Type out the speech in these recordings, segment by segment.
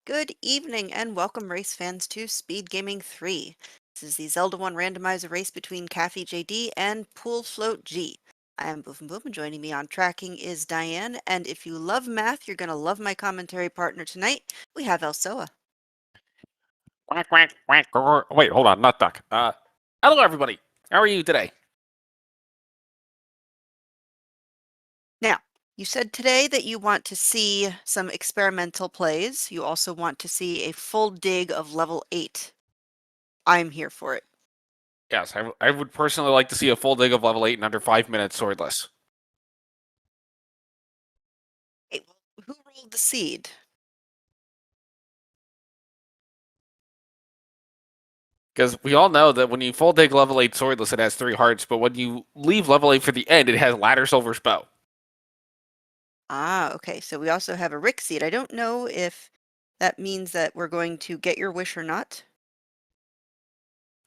Good evening and welcome race fans to Speedgaming 3. This is the Zelda 1 randomizer race between CaffyJD and Pool Float G. I am Boofin Boom and joining me on tracking is Diane, and if you love math, you're going to love my commentary partner tonight. We have Elsoa. Quack, quack, quack. Wait, hold on, not duck. Hello everybody. How are you today? Now, you said today that you want to see some experimental plays. You also want to see a full dig of level 8. I'm here for it. Yes, I would personally like to see a full dig of level 8 in under 5 minutes swordless. Hey, who rolled the seed? Because we all know that when you full dig level 8 swordless, it has 3 hearts, but when you leave level 8 for the end, it has ladder silver's bow. Ah, okay. So we also have a Rick seed. I don't know if that means that we're going to get your wish or not.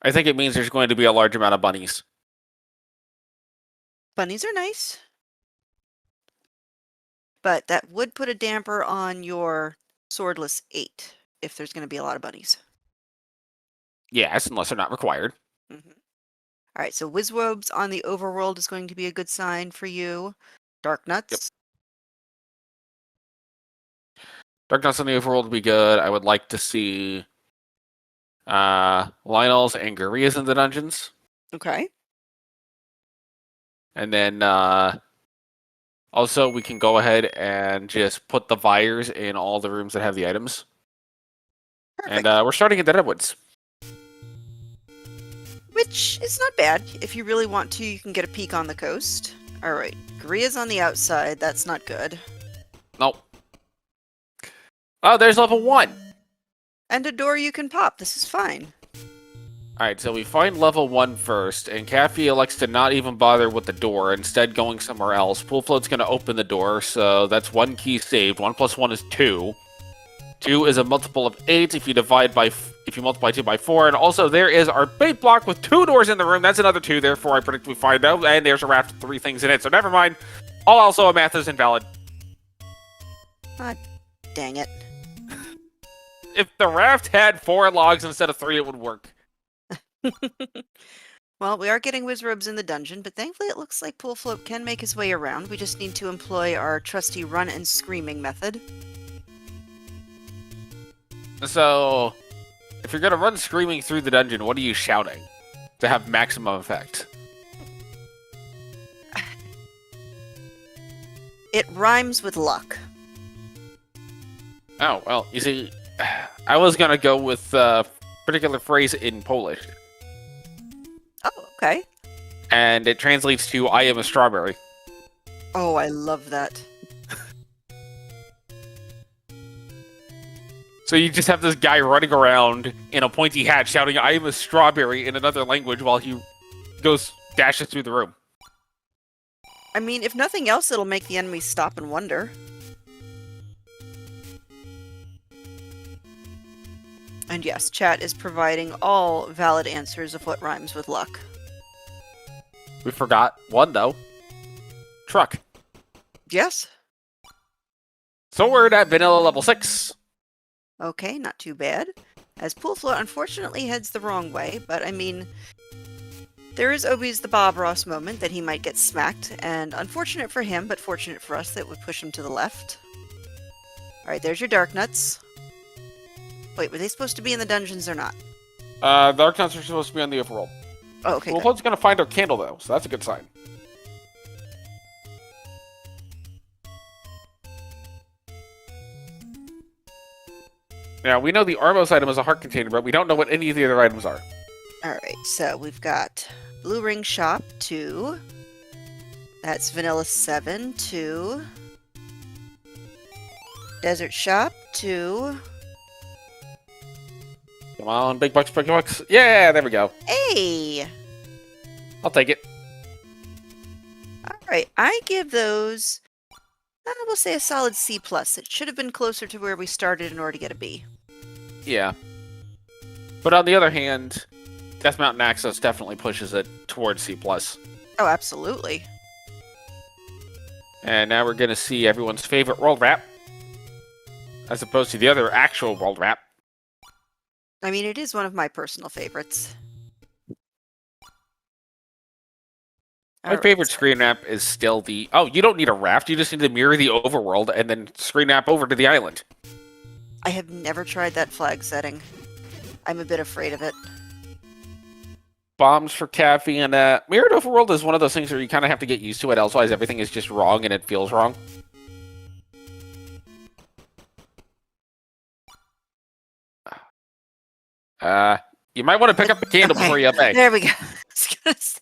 I think it means there's going to be a large amount of bunnies. Bunnies are nice. But that would put a damper on your swordless 8 if there's going to be a lot of bunnies. Yes, unless they're not required. All right, so Wizwobes on the overworld is going to be a good sign for you. Dark Nuts. Yep. Dark Nuts on the overworld would be good. I would like to see Lionels and Gurias in the dungeons. Okay. And then also we can go ahead and just put the Vires in all the rooms that have the items. Perfect. And we're starting at the Redwoods. Which is not bad. If you really want to, you can get a peek on the coast. All right, Guria's on the outside. That's not good. Nope. Oh, there's level 1! And a door you can pop. This is fine. Alright, so we find level 1 first, and Caffy elects to not even bother with the door, instead going somewhere else. Pool Float's going to open the door, so that's 1 key saved. 1 plus 1 is 2. 2 is a multiple of 8 if you multiply 2 by 4, and also there is our bait block with 2 doors in the room. That's another 2, therefore I predict we find out, and there's a raft of 3 things in it, so never mind. Also, a math is invalid. Ah, dang it. If the raft had 4 logs instead of 3, it would work. Well, we are getting Wizrobes in the dungeon, but thankfully it looks like Pool Float can make his way around. We just need to employ our trusty run and screaming method. So, if you're going to run screaming through the dungeon, what are you shouting to have maximum effect? It rhymes with luck. Oh, well, you see, I was going to go with a particular phrase in Polish. Oh, okay. And it translates to, I am a strawberry. Oh, I love that. So you just have this guy running around in a pointy hat shouting, I am a strawberry in another language while he dashes through the room. I mean, if nothing else, it'll make the enemies stop and wonder. And yes, chat is providing all valid answers of what rhymes with luck. We forgot one, though. Truck. Yes. So we're at vanilla level 6. Okay, not too bad. As Pool Float unfortunately heads the wrong way, but I mean, there is always the Bob Ross moment that he might get smacked, and unfortunate for him, but fortunate for us that would push him to the left. Alright, there's your Dark Nuts. Wait, were they supposed to be in the dungeons or not? Dark Nuts are supposed to be on the overworld. Oh, okay, Pool Float's going to find our candle, though, so that's a good sign. Now, we know the Armos item is a heart container, but we don't know what any of the other items are. Alright, so we've got Blue Ring Shop, 2. That's Vanilla 7, 2. Desert Shop, 2. Come on, big bucks, big bucks. Yeah, there we go. Hey! I'll take it. Alright, I give those, we'll say a solid C+. It should have been closer to where we started in order to get a B. Yeah. But on the other hand, Death Mountain Access definitely pushes it towards C+. Oh, absolutely. And now we're going to see everyone's favorite world wrap. as opposed to the other actual world map. I mean, it is one of my personal favorites. My favorite screen map is still the... Oh, you don't need a raft. You just need to mirror the overworld and then screen map over to the island. I have never tried that flag setting. I'm a bit afraid of it. Bombs for Caffy, and mirrored overworld is one of those things where you kind of have to get used to it, otherwise everything is just wrong and it feels wrong. You might want to pick up the candle before you obey. There we go. I was gonna say,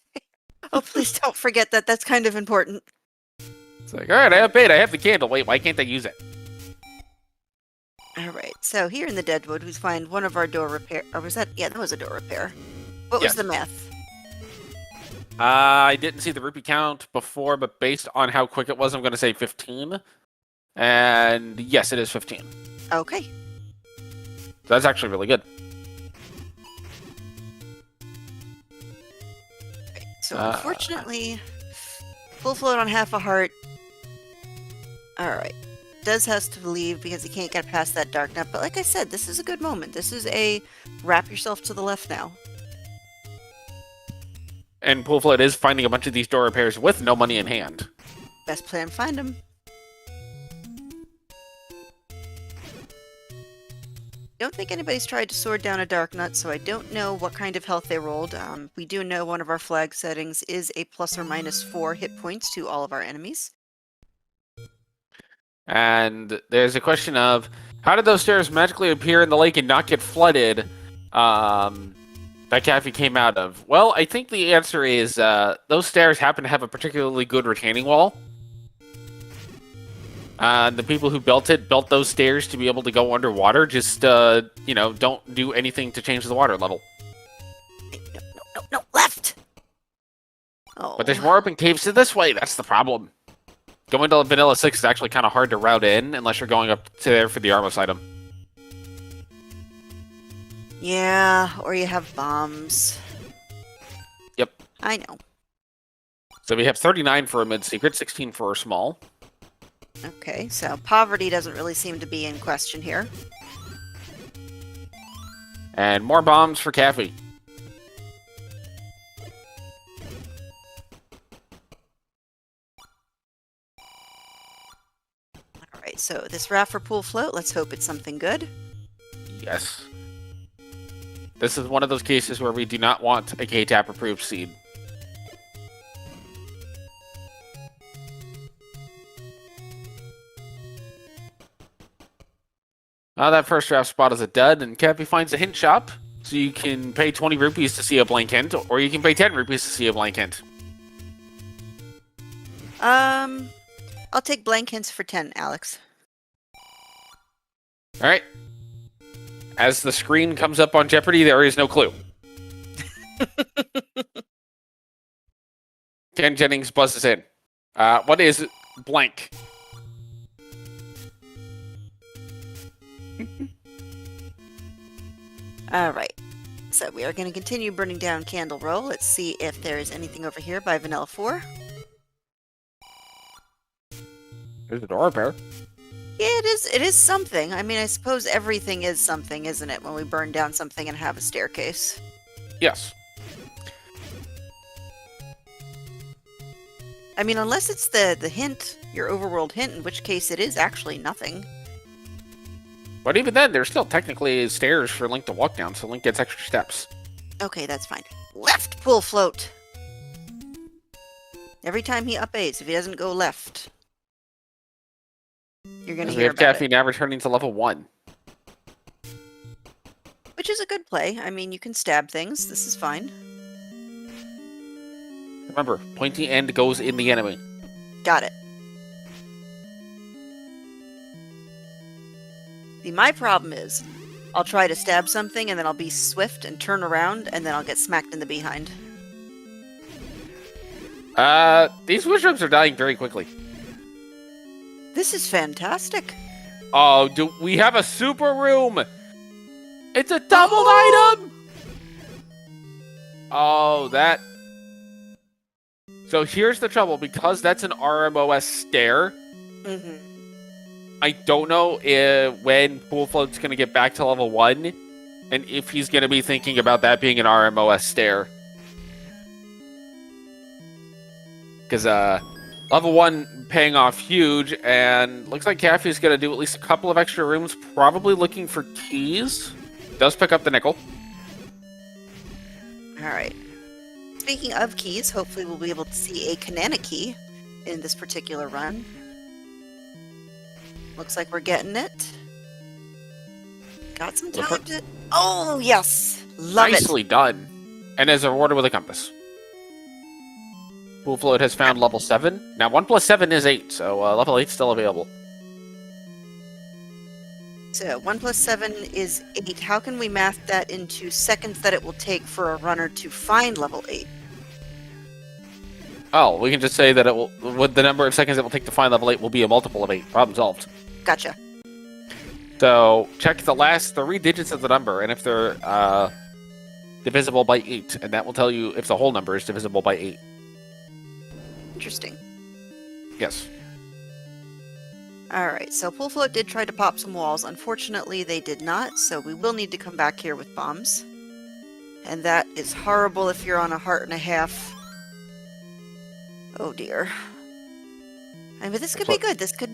oh, please don't forget that. That's kind of important. It's like, alright, I obeyed. I have the candle. Wait, why can't I use it? Alright, so here in the Deadwood, we find one of our door repair... Or was that... Yeah, that was a door repair. What was the math? I didn't see the rupee count before, but based on how quick it was, I'm going to say 15. And yes, it is 15. Okay. So that's actually really good. Right, so unfortunately, full float on half a heart. Alright. Does has to leave because he can't get past that dark nut, but like I said, this is a good moment. This is a wrap yourself to the left now. And Pool Float is finding a bunch of these door repairs with no money in hand. Best plan, find them. Don't think anybody's tried to sword down a dark nut, so I don't know what kind of health they rolled. We do know one of our flag settings is a +or-4 hit points to all of our enemies. And there's a question of, how did those stairs magically appear in the lake and not get flooded that Caffy came out of? Well, I think the answer is those stairs happen to have a particularly good retaining wall. The people who built those stairs to be able to go underwater. Just, don't do anything to change the water level. No, left! Oh. But there's more open caves to this way, that's the problem. Going to Vanilla 6 is actually kind of hard to route in, unless you're going up to there for the Armos item. Yeah, or you have bombs. Yep. I know. So we have 39 for a mid-secret, 16 for a small. Okay, so poverty doesn't really seem to be in question here. And more bombs for Caffy. Alright, so this raft for Pool Float, let's hope it's something good. Yes. This is one of those cases where we do not want a K-Tap approved seed. That first draft spot is a dud, and Cappy finds a hint shop, so you can pay 20 rupees to see a blank hint, or you can pay 10 rupees to see a blank hint. I'll take blank hints for 10, Alex. Alright. As the screen comes up on Jeopardy, there is no clue. Ken Jennings buzzes in. What is blank? Alright, so we are going to continue burning down Candle Row. Let's see if there is anything over here by Vanilla 4. There's a door repair. Yeah, it is something. I mean, I suppose everything is something, isn't it, when we burn down something and have a staircase? Yes. I mean, unless it's the hint, your overworld hint, in which case it is actually nothing. But even then, there's still technically stairs for Link to walk down, so Link gets extra steps. Okay, that's fine. Left Pool Float! Every time he up-A's, if he doesn't go left, you're going to hear about Caffy now returning to level 1. Which is a good play. I mean, you can stab things. This is fine. Remember, pointy end goes in the enemy. Got it. See, my problem is, I'll try to stab something, and then I'll be swift and turn around, and then I'll get smacked in the behind. These wishrooms are dying very quickly. This is fantastic. Oh, do we have a super room? It's a doubled item! Oh, that... So here's the trouble, because that's an RMOS stair, I don't know when Pool Float's going to get back to level 1, and if he's going to be thinking about that being an RMOS stair. Because level 1 paying off huge, and looks like Caffy's going to do at least a couple of extra rooms, probably looking for keys. Does pick up the nickel. Alright. Speaking of keys, hopefully we'll be able to see a Kanana key in this particular run. Looks like we're getting it. Got some time to... Oh, yes! Love it! Nicely done. And as a rewarder with a compass. Pool Float has found level 7. Now, 1 plus 7 is 8, so level 8 is still available. So, 1 plus 7 is 8. How can we math that into seconds that it will take for a runner to find level 8? Oh, we can just say that it will, with the number of seconds it will take to find level 8 will be a multiple of 8. Problem solved. Gotcha. So, check the last 3 digits of the number, and if they're divisible by 8, and that will tell you if the whole number is divisible by 8. Interesting. Yes. Alright, so Pool Float did try to pop some walls. Unfortunately, they did not, so we will need to come back here with bombs. And that is horrible if you're on a heart and a half. Oh dear. I mean, this could be good. This could...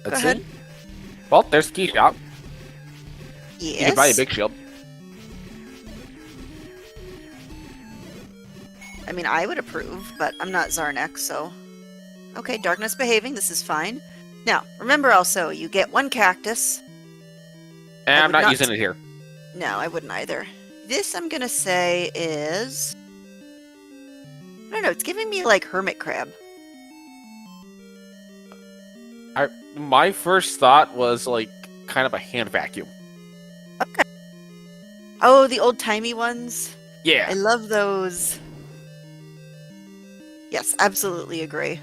Go ahead. Well, there's key shop. Yes. You can buy a big shield. I mean, I would approve, but I'm not Zarnek, so... Okay, darkness behaving. This is fine. Now, remember also, you get 1 cactus. And I'm not using it here. No, I wouldn't either. This, I'm gonna say, is... I don't know, it's giving me, like, hermit crab. My first thought was, like, kind of a hand vacuum. Okay. Oh, the old-timey ones? Yeah. I love those. Yes, absolutely agree.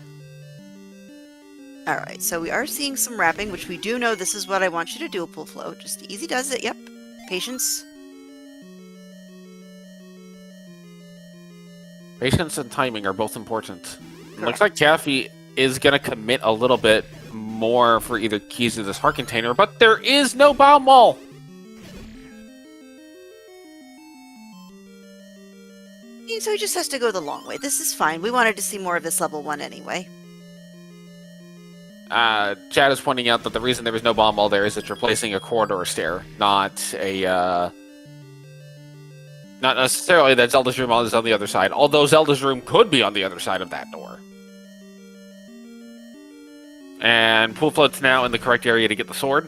Alright, so we are seeing some wrapping, which we do know this is what I want you to do, Pool Float. Just easy does it, yep. Patience. Patience and timing are both important. Looks like Caffy is going to commit a little bit more for either keys to this heart container, but there is no bomb wall! So he just has to go the long way. This is fine. We wanted to see more of this level 1 anyway. Chad is pointing out that the reason there was no bomb wall there is it's replacing a corridor stair, not a, not necessarily that Zelda's room is on the other side, although Zelda's room could be on the other side of that door. And Pool Float's now in the correct area to get the sword.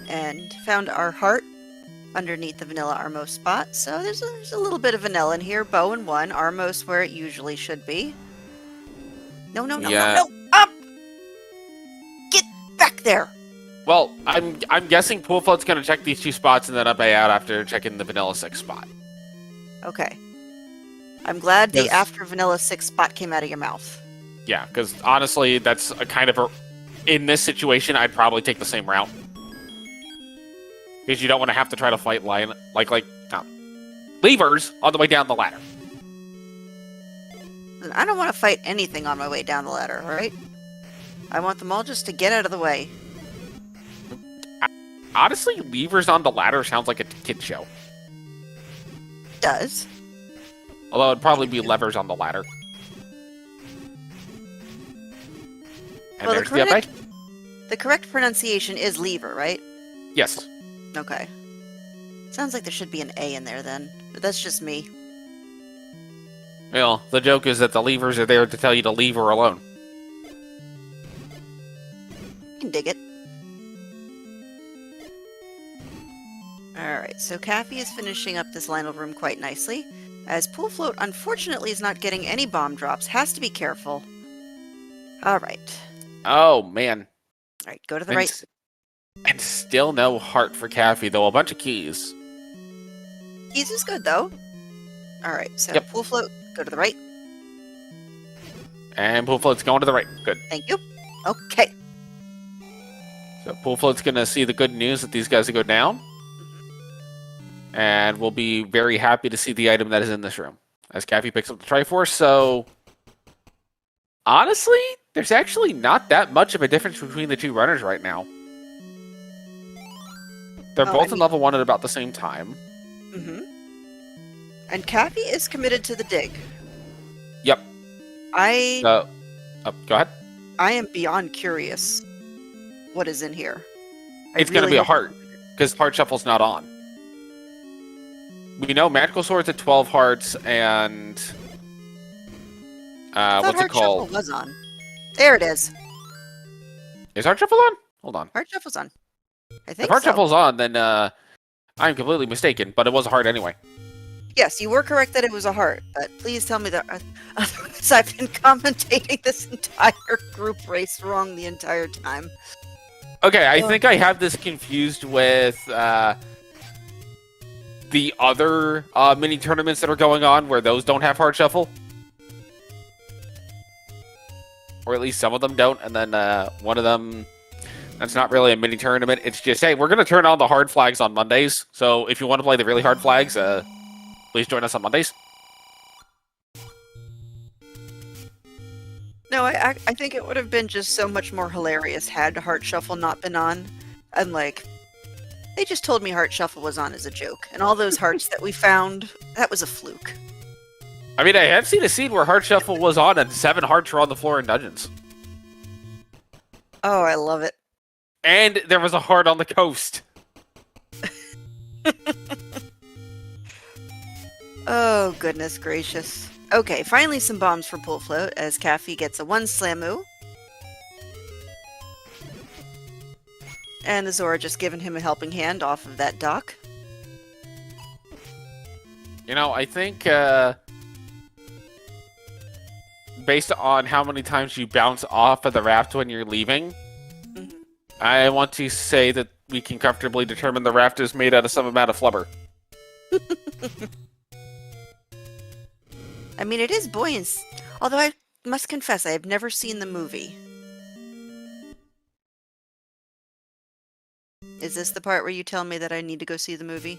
And found our heart underneath the vanilla Armos spot. So there's a little bit of vanilla in here. Bow in 1, Armos where it usually should be. No, no, no, no, no! Up! Get back there! Well, I'm guessing Pool Float's going to check these 2 spots and then up out after checking the vanilla 6 spot. Okay. I'm glad the after vanilla 6 spot came out of your mouth. Yeah, because honestly, that's a kind of a... In this situation, I'd probably take the same route. Because you don't want to have to try to fight lion... levers on the way down the ladder. I don't want to fight anything on my way down the ladder, alright? I want them all just to get out of the way. Honestly, levers on the ladder sounds like a kid show. It does. Although it'd probably be levers on the ladder. And Well, there's the correct pronunciation is lever, right? Yes. Okay. Sounds like there should be an A in there then, but that's just me. Well, the joke is that the levers are there to tell you to leave her alone. You can dig it. Alright, so Caffy is finishing up this Lionel room quite nicely, as Pool Float unfortunately is not getting any bomb drops. Has to be careful. Alright. Oh, man. Alright, go to the right. And still no heart for Caffy, though a bunch of keys. Keys is good, though. Alright, so Pool Float, go to the right. And Pool Float's going to the right. Good. Thank you. Okay. So Pool Float's going to see the good news that these guys go down. And we'll be very happy to see the item that is in this room. As Caffy picks up the Triforce, so... Honestly, There's actually not that much of a difference between the two runners right now. They're both in level 1 at about the same time. Mm-hmm. And Caffy is committed to the dig. Yep. Go ahead. I am beyond curious what is in here. It's going to be a heart, because Heart Shuffle's not on. We know Magical Sword's at 12 hearts, and... what's it called? Heart Shuffle was on. There it is. Is Heart Shuffle on? Hold on. Heart Shuffle's on. I think if Heart Shuffle's on, then I'm completely mistaken, but it was a heart anyway. Yes, you were correct that it was a heart, but please tell me that otherwise I've been commentating this entire group race wrong the entire time. Okay, I think I have this confused with the other mini tournaments that are going on where those don't have Heart Shuffle. Or at least some of them don't, and then one of them, that's not really a mini tournament. It's just, hey, we're going to turn on the hard flags on Mondays, so if you want to play the really hard flags, please join us on Mondays. No, I think it would have been just so much more hilarious had Heart Shuffle not been on. And like, they just told me Heart Shuffle was on as a joke. And all those hearts that we found, that was a fluke. I mean, I have seen a scene where Heart Shuffle was on and 7 hearts were on the floor in dungeons. Oh, I love it. And there was a heart on the coast. Oh, goodness gracious. Okay, finally some bombs for Pull Float as Caffy gets a 1 Slamoo. And the Zora just giving him a helping hand off of that dock. You know, I think based on how many times you bounce off of the raft when you're leaving, I want to say that we can comfortably determine the raft is made out of some amount of flubber. I mean, it is buoyant, although I must confess I have never seen the movie. Is this the part where you tell me that I need to go see the movie?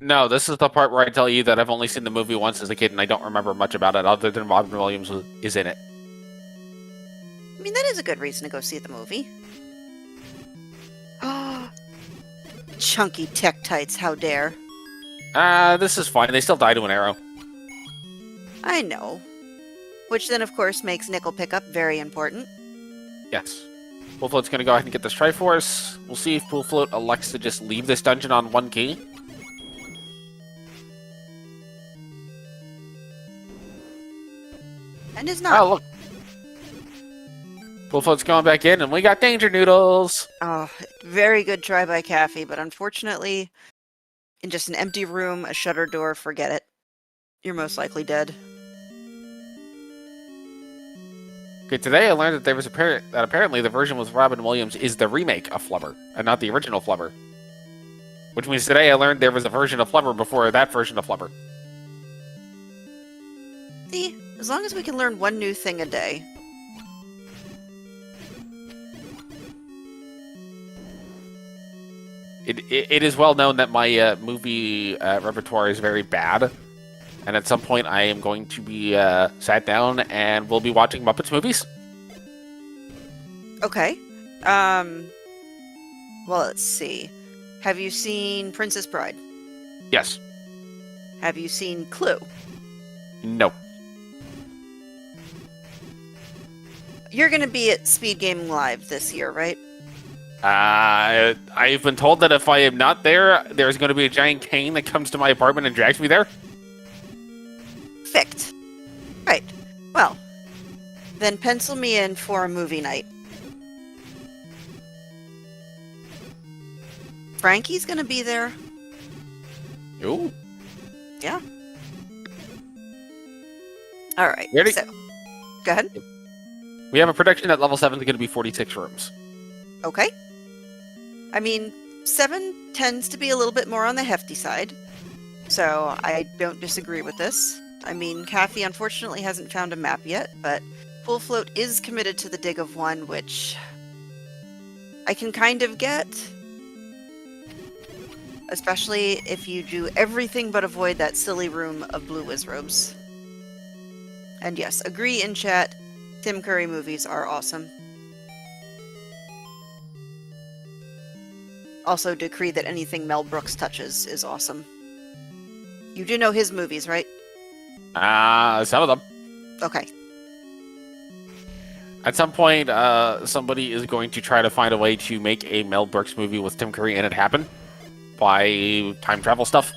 No, this is the part where I tell you that I've only seen the movie once as a kid and I don't remember much about it other than Robin Williams is in it. I mean, that is a good reason to go see the movie. Chunky Tektites, how dare. This is fine. They still die to an arrow. I know. Which then, of course, makes nickel pickup very important. Yes. Pool Float's going to go ahead and get this Triforce. We'll see if Pool Float elects to just leave this dungeon on 1 key. And is not. Oh, look. Pool Float's going back in, and we got Danger Noodles! Oh, very good try by Caffy, but unfortunately, in just an empty room, a shutter door, forget it. You're most likely dead. Okay, today I learned that there was that apparently the version with Robin Williams is the remake of Flubber, and not the original Flubber. Which means today I learned there was a version of Flubber before that version of Flubber. See, as long as we can learn one new thing a day. It is well known that my movie repertoire is very bad. And at some point, I am going to be sat down and we'll be watching Muppets movies. Okay. Well, let's see. Have you seen Princess Bride? Yes. Have you seen Clue? No. You're going to be at Speedgaming Live this year, right? I've been told that if I am not there, there's going to be a giant cane that comes to my apartment and drags me there. Perfect. Right. Well, then pencil me in for a movie night. Frankie's gonna be there. Ooh. Yeah. Alright, so... Go ahead. We have a prediction that level 7 is going to be 46 rooms. Okay. I mean, 7 tends to be a little bit more on the hefty side, so I don't disagree with this. I mean, Caffy unfortunately hasn't found a map yet, but Pool Float is committed to the dig of 1, which I can kind of get. Especially if you do everything but avoid that silly room of blue Wizrobes. And yes, agree in chat, Tim Curry movies are awesome. Also decree that anything Mel Brooks touches is awesome. You do know his movies, right? Some of them. Okay. At some point, somebody is going to try to find a way to make a Mel Brooks movie with Tim Curry in it happen by time travel stuff.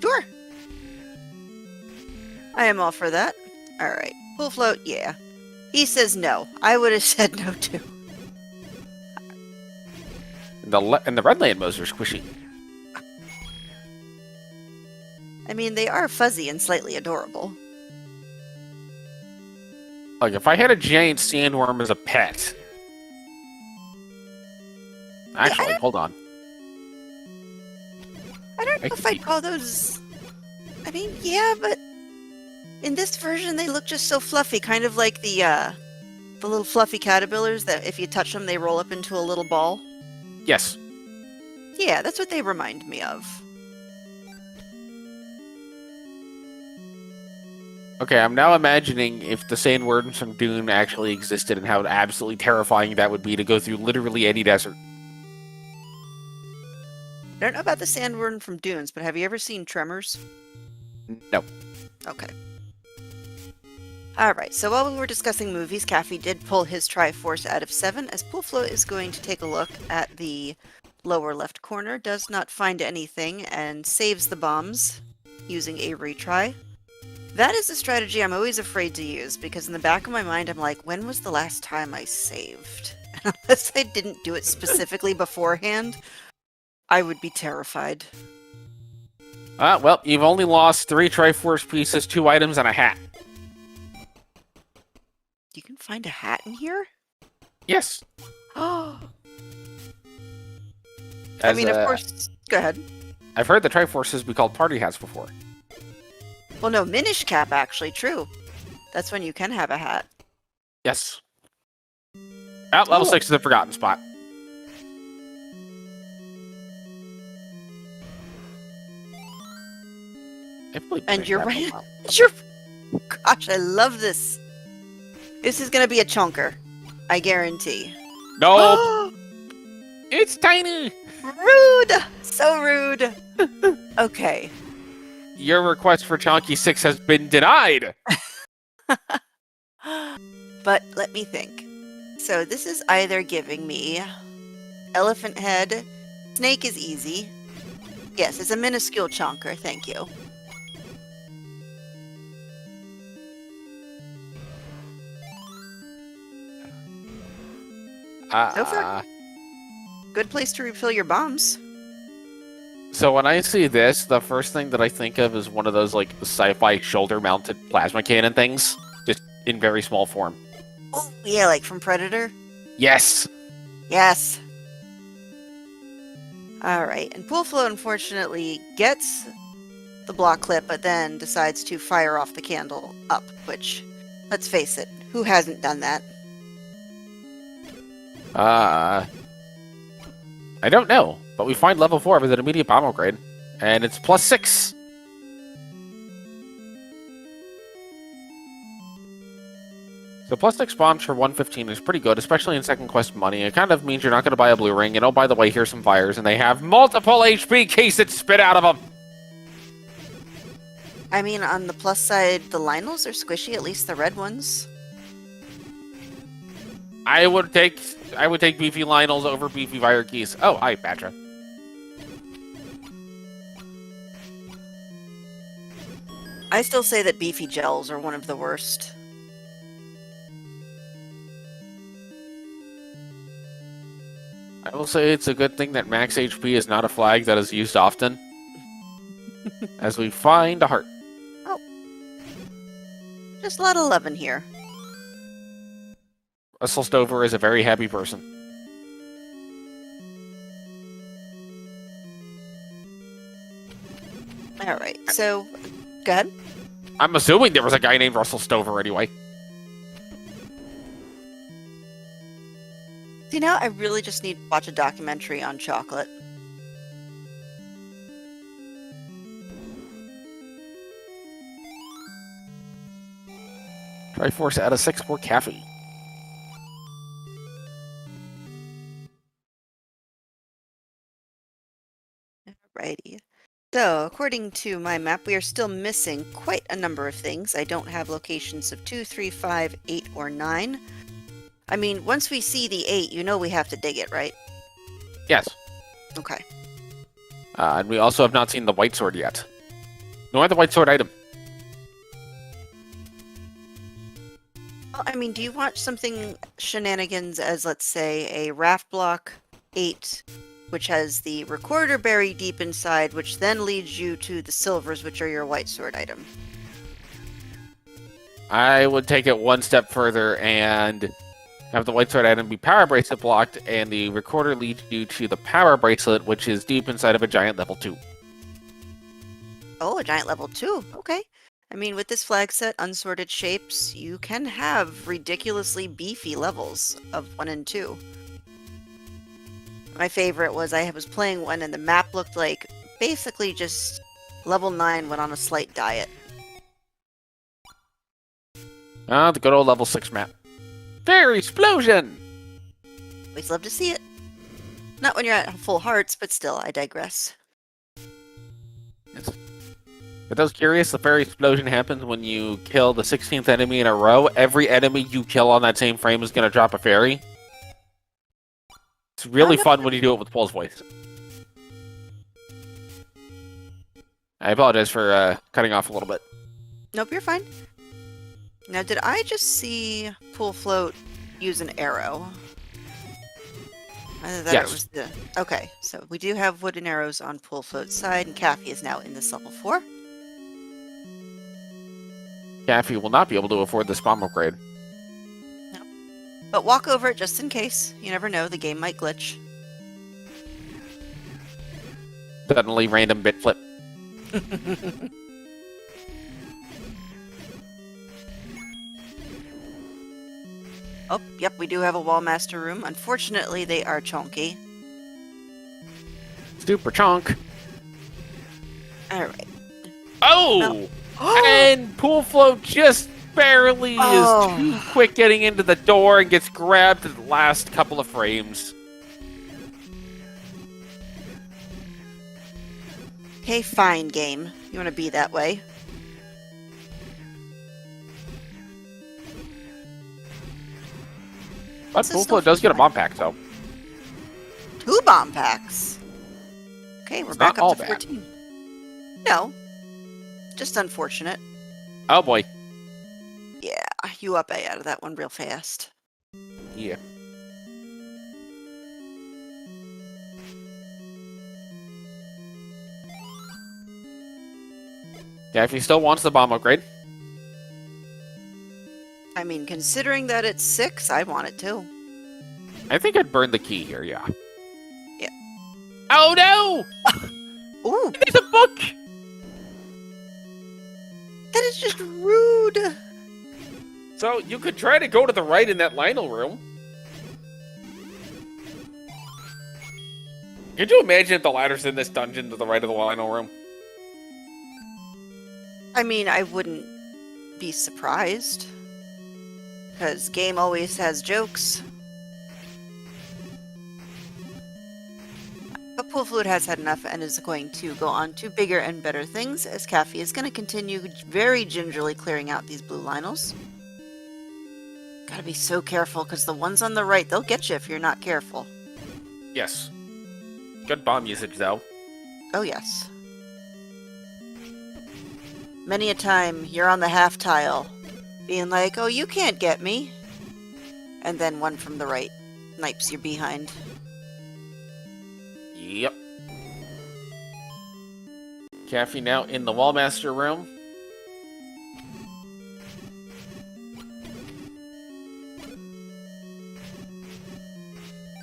Sure. I am all for that. Alright. Pool float, yeah. He says no. I would have said no too. And the Red Land-Mos are squishy. I mean, they are fuzzy and slightly adorable. Like, if I had a giant sandworm as a pet... Actually, hold on. I don't know if I'd call those... I mean, yeah, but... in this version, they look just so fluffy. Kind of like the little fluffy caterpillars that if you touch them, they roll up into a little ball. Yes. Yeah, that's what they remind me of. Okay, I'm now imagining if the sandworms from Dune actually existed and how absolutely terrifying that would be to go through literally any desert. I don't know about the sandworm from Dunes, but have you ever seen Tremors? No. Okay. Alright, so while we were discussing movies, Caffy did pull his Triforce out of 7, as Poolfloat is going to take a look at the lower left corner, does not find anything, and saves the bombs using a retry. That is a strategy I'm always afraid to use, because in the back of my mind I'm like, when was the last time I saved? Unless I didn't do it specifically beforehand, I would be terrified. Well, you've only lost 3 Triforce pieces, 2 items, and a hat. You can find a hat in here? Yes. Oh. I mean, of course... Go ahead. I've heard the Triforces be called party hats before. Well, no, Minish Cap, actually, true. That's when you can have a hat. Yes. Level 6 is a forgotten spot. And you're right. You're... Gosh, I love this. This is going to be a chunker. I guarantee. No! It's tiny! Rude! So rude. Okay. Your request for Chonky 6 has been denied! But let me think. So this is either giving me elephant head. Snake is easy. Yes, it's a minuscule chonker. Thank you. So far, good place to refill your bombs. So when I see this, the first thing that I think of is one of those like sci-fi shoulder-mounted plasma cannon things, just in very small form. Oh yeah, like from Predator. Yes. Yes. All right, and Poolflow unfortunately gets the block clip, but then decides to fire off the candle up. Which, let's face it, who hasn't done that? I don't know, but we find level 4 with an immediate bomb upgrade, and it's +6. So +6 bombs for 115 is pretty good, especially in second quest money. It kind of means you're not going to buy a blue ring, and oh, by the way, here's some fires, and they have multiple HP in case it spit out of them! I mean, on the plus side, the Lionels are squishy, at least the red ones. I would take beefy Lionels over beefy fire keys. Oh, hi, Patra. I still say that beefy gels are one of the worst. I will say it's a good thing that max HP is not a flag that is used often. As we find a heart. Oh. Just a lot of love in here. Russell Stover is a very happy person. Alright, so, go ahead. I'm assuming there was a guy named Russell Stover anyway. See, now I really just need to watch a documentary on chocolate. Triforce out of 6 for Caffy. Alrighty. So, according to my map, we are still missing quite a number of things. I don't have locations of 2, 3, 5, 8, or 9. I mean, once we see the 8, you know we have to dig it, right? Yes. Okay. And we also have not seen the white sword yet. Nor the white sword item. Well, I mean, do you want something shenanigans as, let's say, a raft block 8, which has the recorder buried deep inside, which then leads you to the silvers, which are your white sword item? I would take it one step further and have the white sword item be power bracelet blocked, and the recorder leads you to the power bracelet, which is deep inside of a giant level 2. Oh, a giant level 2. Okay. I mean, with this flag set, Unsorted Shapes, you can have ridiculously beefy levels of 1 and 2. My favorite was I was playing one and the map looked like basically just level 9 went on a slight diet. The good old level 6 map. Fairy Explosion! Always love to see it. Not when you're at full hearts, but still, I digress. Yes. For those curious, the Fairy Explosion happens when you kill the 16th enemy in a row. Every enemy you kill on that same frame is going to drop a fairy. It's really fun when you do it with Paul's voice. I apologize for cutting off a little bit. Nope, you're fine. Now, did I just see Pool Float use an arrow? Either that Yes. or it was the... Okay, so we do have wooden arrows on Pool Float's side, and Caffy is now in this level 4. Caffy will not be able to afford this bomb upgrade. No. But walk over it just in case. You never know, the game might glitch. Suddenly random bit flip. Oh, yep, we do have a wall master room. Unfortunately, they are chonky. Super chonk. Alright. Oh! And Pool Float just barely is too quick getting into the door and gets grabbed at the last couple of frames. Okay, fine, game. You want to be that way. But Pool Float does get a bomb pack, though. 2 bomb packs. Okay, we're back up to 14. No. Just unfortunate. Oh boy. Yeah, you up A out of that one real fast. Yeah. Yeah, if he still wants the bomb upgrade. I mean, considering that it's 6, I want it too. I think I'd burn the key here, yeah. Yeah. Oh no! Ooh! It's a book! That is just rude! So, you could try to go to the right in that Lionel room. Could you imagine if the ladder's in this dungeon to the right of the Lionel room? I mean, I wouldn't be surprised. Because game always has jokes. But Pool Fluid has had enough and is going to go on to bigger and better things, as Caffy is going to continue very gingerly clearing out these blue Lionels. Gotta be so careful, because the ones on the right, they'll get you if you're not careful. Yes. Good bomb usage, though. Oh, yes. Many a time, you're on the half tile, being like, oh, you can't get me. And then one from the right snipes your behind. Yep. Caffy now in the Wallmaster room.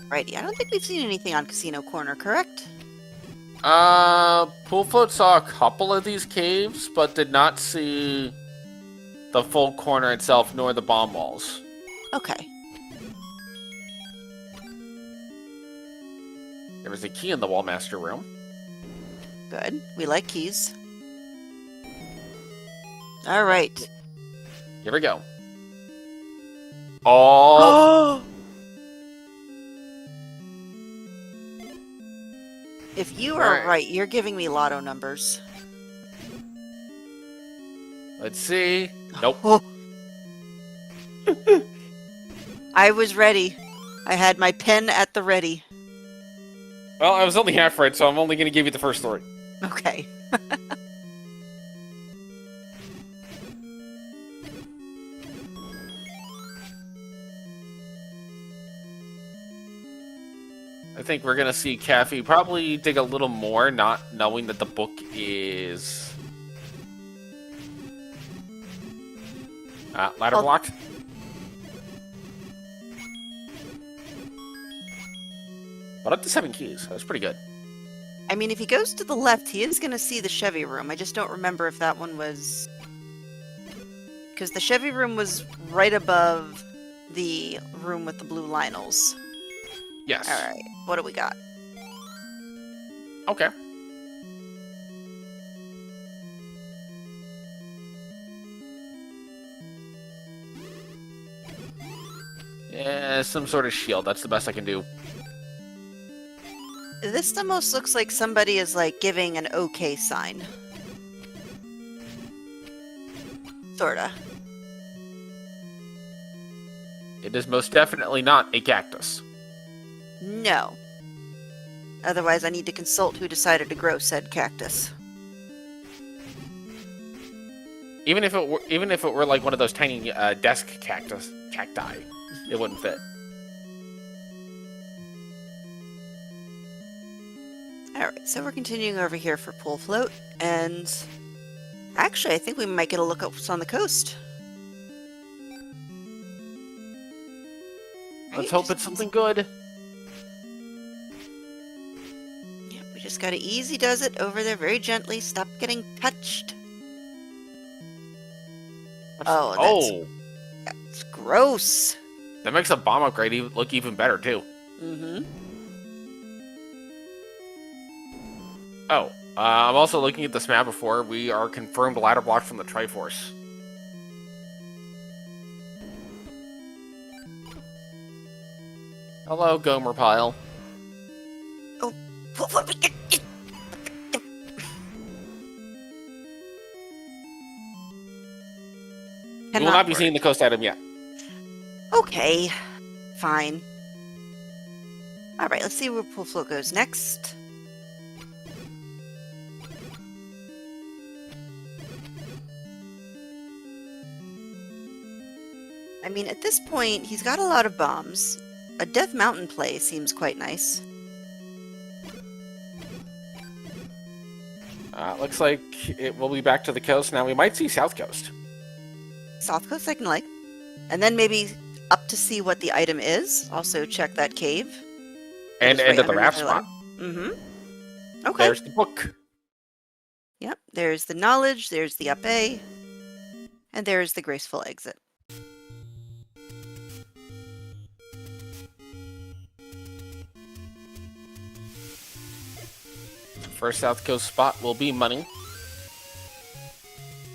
Righty, I don't think we've seen anything on Casino Corner, correct? Pool Float saw a couple of these caves, but did not see the full corner itself, nor the bomb walls. Okay. There was a key in the Wallmaster room. Good. We like keys. Alright. Here we go. Oh. If you are right, you're giving me lotto numbers. Let's see. Nope. Oh. I was ready. I had my pen at the ready. Well, I was only half right, so I'm only going to give you the first story. Okay. I think we're going to see Caffy probably dig a little more, not knowing that the book is... ladder blocked. But up to 7 keys. That's pretty good. I mean, if he goes to the left, he is going to see the Chevy room. I just don't remember if that one was... Because the Chevy room was right above the room with the blue Lionels. Yes. Alright, what do we got? Okay. Yeah, some sort of shield. That's the best I can do. This almost looks like somebody is, like, giving an okay sign. Sorta. It is most definitely not a cactus. No. Otherwise, I need to consult who decided to grow said cactus. Even if it were like one of those tiny desk cacti, it wouldn't fit. Alright, so we're continuing over here for Pool Float, and actually, I think we might get a look at what's on the coast. Let's hope it's something good. Yeah, we just gotta easy does it over there very gently. Stop getting touched. Oh, that's gross. That makes a bomb upgrade look even better, too. Mm-hmm. Oh, I'm also looking at this map before. We are confirmed ladder block from the Triforce. Hello, Gomer Pile. Oh, You will not be seeing the coast item yet. Okay, fine. Alright, let's see where Pool Float goes next. I mean, at this point, he's got a lot of bombs. A Death Mountain play seems quite nice. Looks like it will be back to the coast. Now we might see South Coast. South Coast I can like. And then maybe up to see what the item is. Also check that cave. And right at the raft underneath spot. Mm-hmm. Okay. There's the book. Yep, there's the knowledge, there's the up A, and there's the graceful exit. First South Coast spot will be money.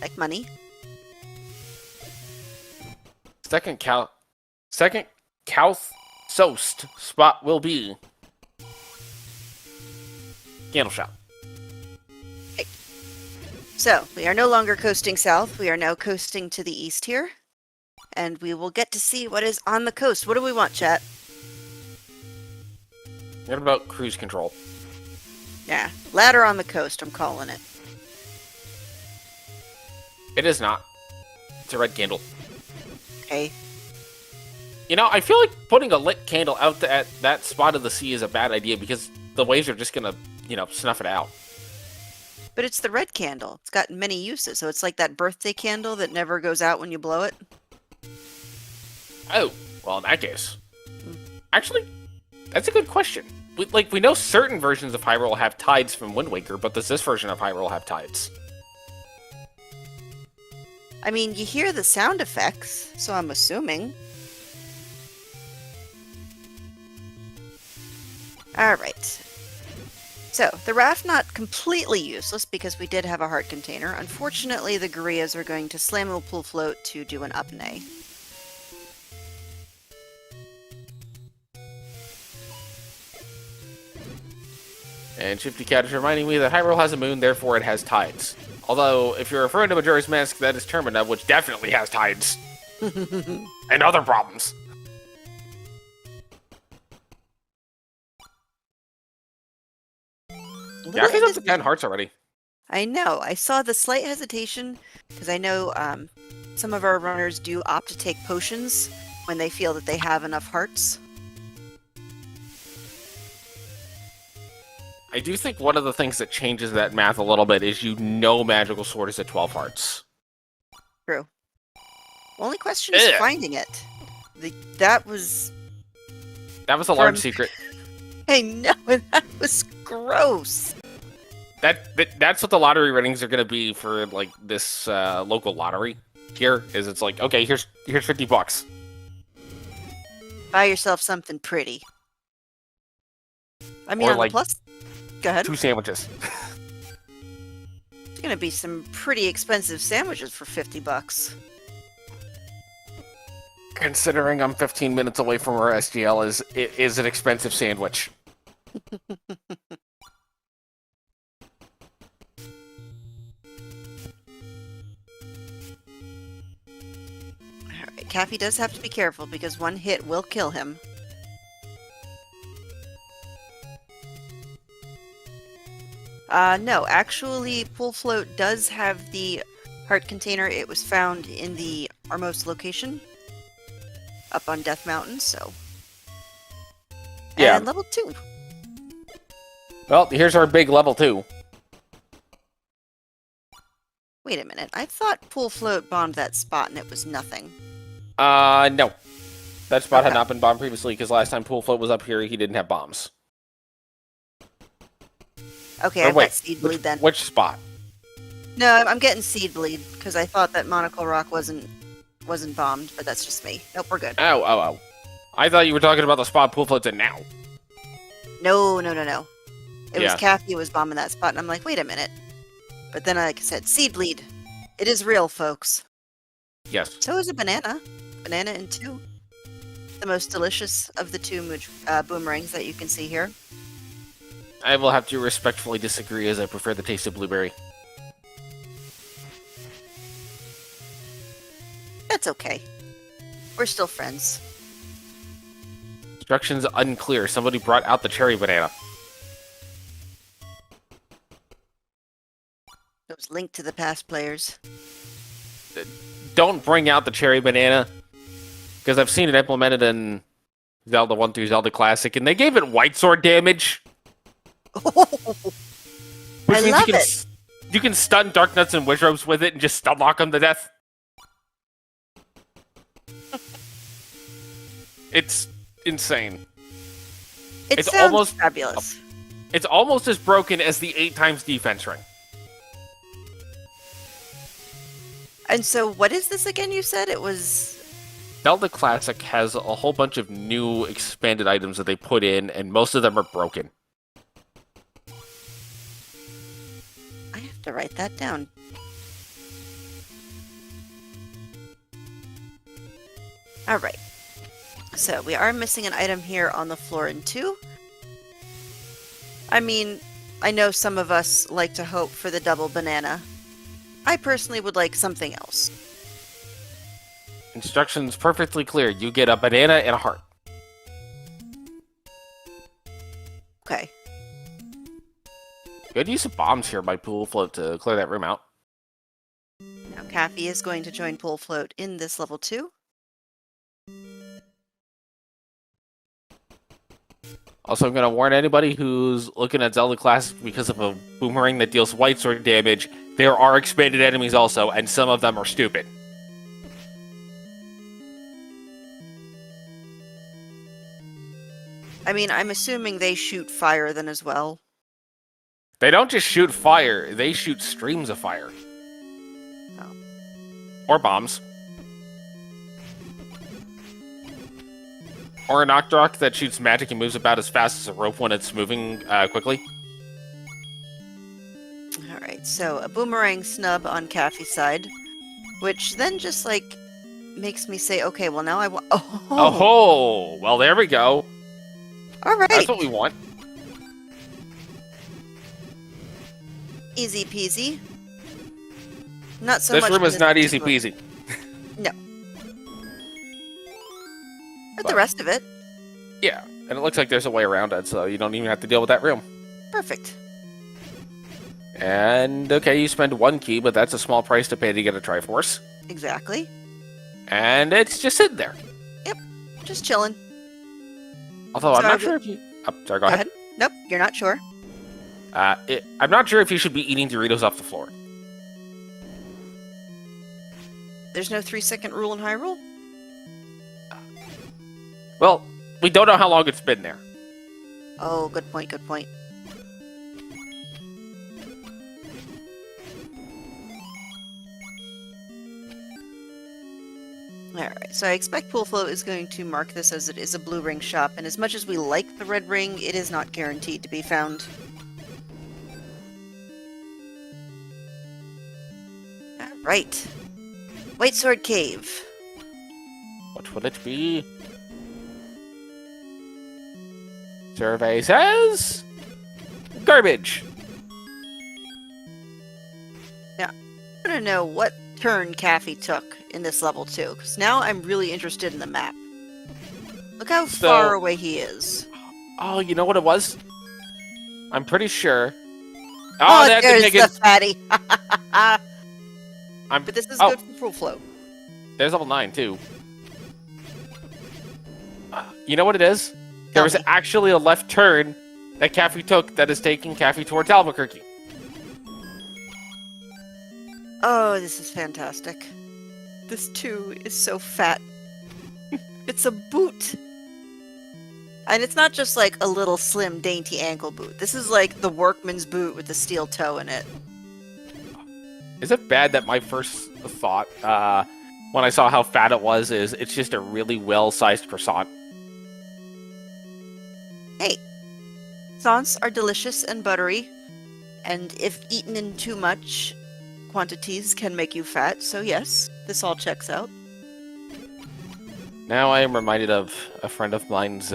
Like money. Second South Soast spot will be Candle Shop. Okay. So, we are no longer coasting south, we are now coasting to the east here. And we will get to see what is on the coast. What do we want, chat? What about cruise control? Yeah, ladder on the coast, I'm calling it. It is not. It's a red candle. Okay. You know, I feel like putting a lit candle out at that spot of the sea is a bad idea because the waves are just gonna, snuff it out. But it's the red candle. It's got many uses, so it's like that birthday candle that never goes out when you blow it. Oh, well, in that case. Actually, that's a good question. We know certain versions of Hyrule have tides from Wind Waker, but does this version of Hyrule have tides? I mean, you hear the sound effects, so I'm assuming. Alright. So, the raft not completely useless because we did have a heart container. Unfortunately, the Gorillaz are going to slam the Pool Float to do an up nay. And Shifty Cat is reminding me that Hyrule has a moon, therefore it has tides. Although, if you're referring to Majora's Mask, that is Termina, which definitely has tides. And other problems. Gaffy's up to 10 hearts already. I know. I saw the slight hesitation, because I know some of our runners do opt to take potions when they feel that they have enough hearts. I do think one of the things that changes that math a little bit is Magical Sword is at 12 hearts. True. Only question is finding it. That was a large secret. I know, that was gross. That's what the lottery ratings are going to be for like this local lottery here. Is it's like, okay, here's $50. Buy yourself something pretty. I mean, or on like the plus. Go ahead. 2 sandwiches. It's gonna be some pretty expensive sandwiches for $50. Considering I'm 15 minutes away from where SGL is an expensive sandwich. Alright, Caffy does have to be careful because one hit will kill him. No, actually, Pool Float does have the heart container. It was found in the Armos location, up on Death Mountain, so... Yeah. And level 2. Well, here's our big level 2. Wait a minute, I thought Pool Float bombed that spot and it was nothing. No. That spot had not been bombed previously, because last time Pool Float was up here, he didn't have bombs. Okay, I've got Seed Bleed then. Which spot? No, I'm getting Seed Bleed, because I thought that Monocle Rock wasn't bombed, but that's just me. Nope, we're good. Oh. I thought you were talking about the spot Pool Float's in now. No. It was Caffy was bombing that spot, and I'm like, wait a minute. But then, like I said, Seed Bleed. It is real, folks. Yes. So is a banana. Banana in 2. The most delicious of the 2 boomerangs that you can see here. I will have to respectfully disagree, as I prefer the taste of blueberry. That's okay. We're still friends. Instructions unclear. Somebody brought out the cherry banana. It was linked to the past players. Don't bring out the cherry banana, because I've seen it implemented in Zelda 1 through Zelda Classic, and they gave it white sword damage. Which I means love it. You can stun Dark Nuts and Wizrobes with it and just stun lock them to death. It's insane. It sounds almost fabulous. It's almost as broken as the 8 times defense ring. And so, what is this again? You said it was... Zelda Classic has a whole bunch of new expanded items that they put in, and most of them are broken. I have to write that down. Alright. So, we are missing an item here on the floor in 2. I mean, I know some of us like to hope for the double banana. I personally would like something else. Instructions perfectly clear. You get a banana and a heart. Okay. Good use of bombs here by Pool Float to clear that room out. Now, Caffy is going to join Pool Float in this level 2. Also, I'm going to warn anybody who's looking at Zelda Classic because of a boomerang that deals white sword damage. There are expanded enemies also, and some of them are stupid. I mean, I'm assuming they shoot fire then as well. They don't just shoot fire, they shoot streams of fire. Oh. Or bombs. Or an Octorok that shoots magic and moves about as fast as a rope when it's moving quickly. Alright, so a boomerang snub on Caffy's side, which then just, like, makes me say, okay, well now I want... Oh, well there we go. Alright. That's what we want. Easy peasy. Not so This much. room is not easy particular- peasy. No. But the rest of it, Yeah, and it looks like there's a way around it, so you don't even have to deal with that room. perfect. And, okay, you spend 1 key, but that's a small price to pay to get a Triforce. Exactly. And it's just sitting there. Yep. Just chilling. Although, I'm not sure if you... Oh, sorry, go ahead. Nope, you're not sure. I'm not sure if you should be eating Doritos off the floor. There's no 3-second rule in Hyrule? Well, we don't know how long it's been there. Oh, good point, good point. Alright, so I expect Pool Float is going to mark this as it is a blue ring shop, and as much as we like the red ring, it is not guaranteed to be found. Alright. White Sword Cave. What would it be? Survey says... Garbage. Now, I want to know what turn Caffy took in this level too, because now I'm really interested in the map. Look how far away he is. Oh, you know what it was? I'm pretty sure. Oh, they had there's to take the fatty. I'm... But this is good for Pool Float. There's level 9, too. You know what it is? There was actually a left turn that Caffy took that is taking Caffy towards Albuquerque. Oh, this is fantastic. This too is so fat. It's a boot. And it's not just like a little slim, dainty ankle boot. This is like the workman's boot with the steel toe in it. Is it bad that my first thought, when I saw how fat it was, is it's just a really well-sized croissant? Hey, croissants are delicious and buttery, and if eaten in too much quantities can make you fat, so yes, this all checks out. Now I am reminded of a friend of mine's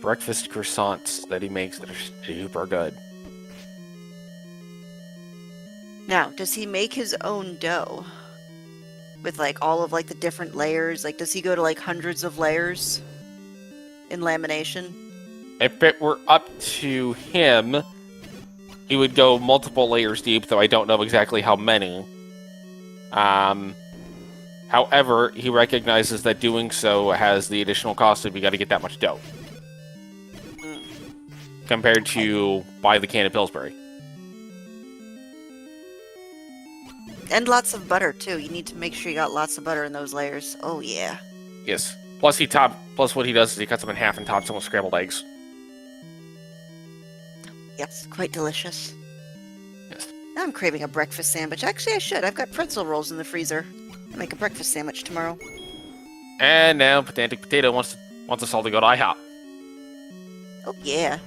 breakfast croissants that he makes that are super good. Now, does he make his own dough? With like all of like the different layers? Like does he go to like hundreds of layers in lamination? If it were up to him, he would go multiple layers deep, though I don't know exactly how many. However, he recognizes that doing so has the additional cost if you got to get that much dough. Compared to buy the can of Pillsbury. And lots of butter too. You need to make sure you got lots of butter in those layers. Oh yeah. Yes. Plus what he does is he cuts them in half and tops them with scrambled eggs. Yes, quite delicious. Yes. Now I'm craving a breakfast sandwich. Actually, I should. I've got pretzel rolls in the freezer. I'll make a breakfast sandwich tomorrow. And now Pedantic Potato wants us all to go to IHOP. Oh yeah.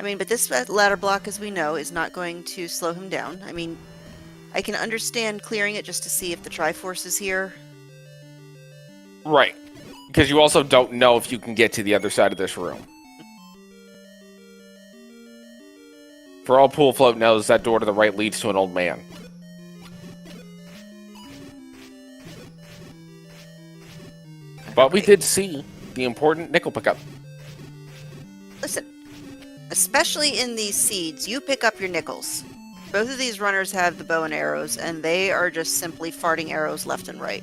I mean, but this ladder block, as we know, is not going to slow him down. I mean, I can understand clearing it just to see if the Triforce is here. Right. Because you also don't know if you can get to the other side of this room. For all Pool Float knows, that door to the right leads to an old man. But we did see the important nickel pickup. Listen, especially in these seeds, you pick up your nickels. Both of these runners have the bow and arrows, and they are just simply farting arrows left and right.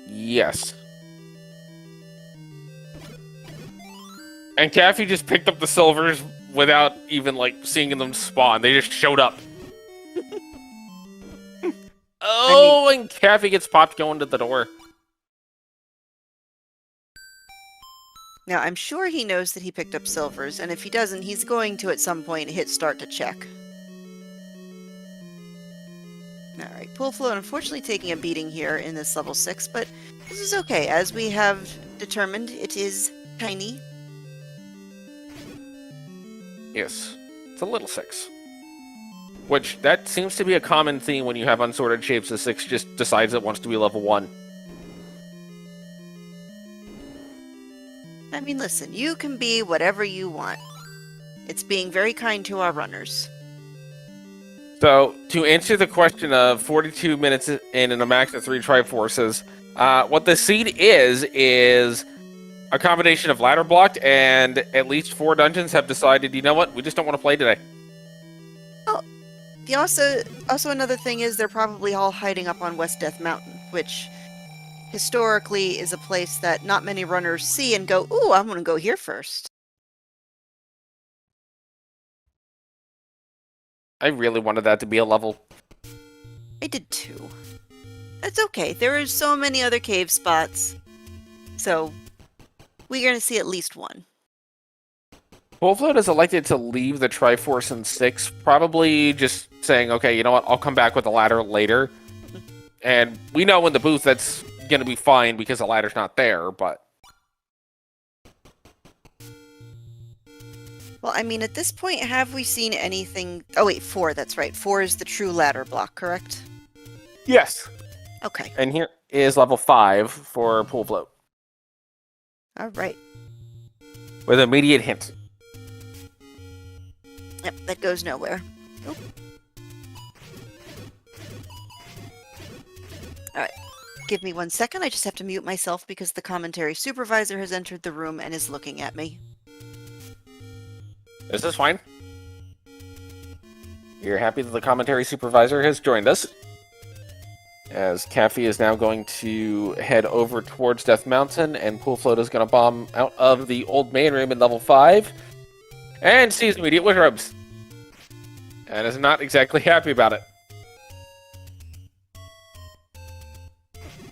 Yes. And Caffy just picked up the silvers without even, like, seeing them spawn. They just showed up. Oh, and Caffy gets popped going to the door. Now, I'm sure he knows that he picked up silvers, and if he doesn't, he's going to at some point hit start to check. Alright, Pool Float unfortunately taking a beating here in this level 6, but this is okay. As we have determined, it is tiny. Yes, it's a little 6. Which, that seems to be a common theme when you have unsorted shapes. The 6 just decides it wants to be level 1. I mean, listen, you can be whatever you want. It's being very kind to our runners. So, to answer the question of 42 minutes in and a max of 3 Triforces, what the seed is a combination of ladder blocked, and at least 4 dungeons have decided, you know what, we just don't want to play today. Oh, also another thing is they're probably all hiding up on West Death Mountain, which historically is a place that not many runners see and go, ooh, I'm going to go here first. I really wanted that to be a level. I did too. That's okay. There are so many other cave spots. So, we're going to see at least one. Poolfloat is elected to leave the Triforce in 6, probably just saying, okay, you know what, I'll come back with the ladder later. And we know in the booth that's going to be fine because the ladder's not there, but... Well, I mean, at this point, have we seen anything... Oh, wait, 4, that's right. 4 is the true ladder block, correct? Yes. Okay. And here is level 5 for Poolfloat. All right. With immediate hint. Yep, that goes nowhere. Oh. Alright. Give me 1 second. I just have to mute myself because the commentary supervisor has entered the room and is looking at me. Is this fine? You're happy that the commentary supervisor has joined us? As Caffy is now going to head over towards Death Mountain, and Poolfloat is going to bomb out of the old main room in level 5, and sees immediate wardrobes. And is not exactly happy about it.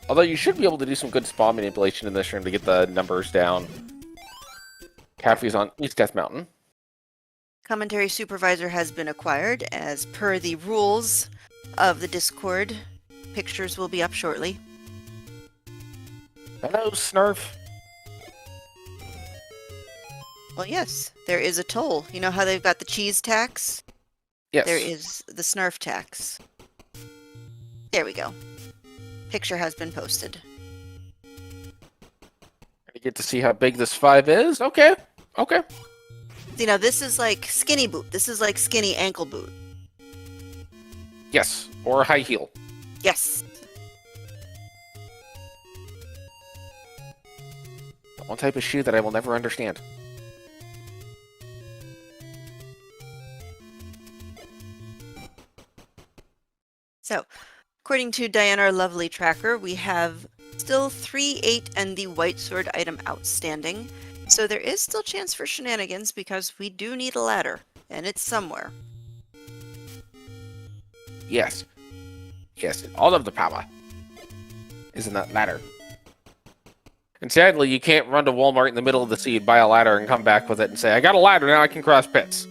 Although you should be able to do some good spawn manipulation in this room to get the numbers down. Caffy's on East Death Mountain. Commentary supervisor has been acquired. As per the rules of the Discord, pictures will be up shortly. Hello, Snurf. Well, yes, there is a toll. You know how they've got the cheese tax? Yes. There is the Snurf tax. There we go. Picture has been posted. You get to see how big this 5 is? Okay. Okay. You know, this is like skinny boot. This is like skinny ankle boot. Yes. Or high heel. Yes. One type of shoe that I will never understand. So, according to Diana, our lovely tracker, we have still 3, 8, and the white sword item outstanding. So there is still chance for shenanigans because we do need a ladder, and it's somewhere. Yes. Yes, all of the power is in that ladder. And sadly, you can't run to Walmart in the middle of the sea, buy a ladder, and come back with it and say, I got a ladder, now I can cross pits.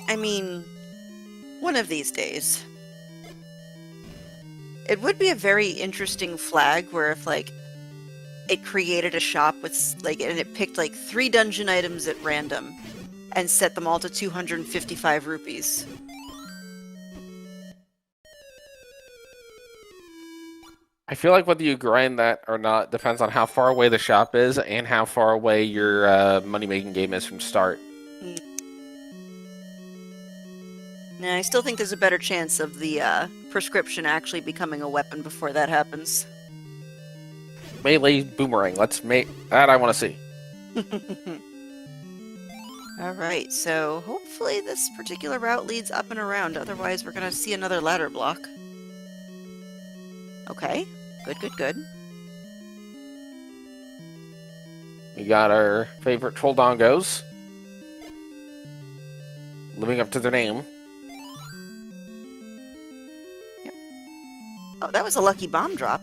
I mean, one of these days. It would be a very interesting flag where if, like, it created a shop with, like, and it picked, like, 3 dungeon items at random and set them all to 255 rupees. I feel like whether you grind that or not depends on how far away the shop is and how far away your money-making game is from start. Nah, I still think there's a better chance of the prescription actually becoming a weapon before that happens. Melee boomerang. Let's make that. I want to see. Alright, so hopefully this particular route leads up and around. Otherwise, we're going to see another ladder block. Okay. Good, good, good. We got our favorite troll dongos. Living up to their name. Yep. Oh, that was a lucky bomb drop.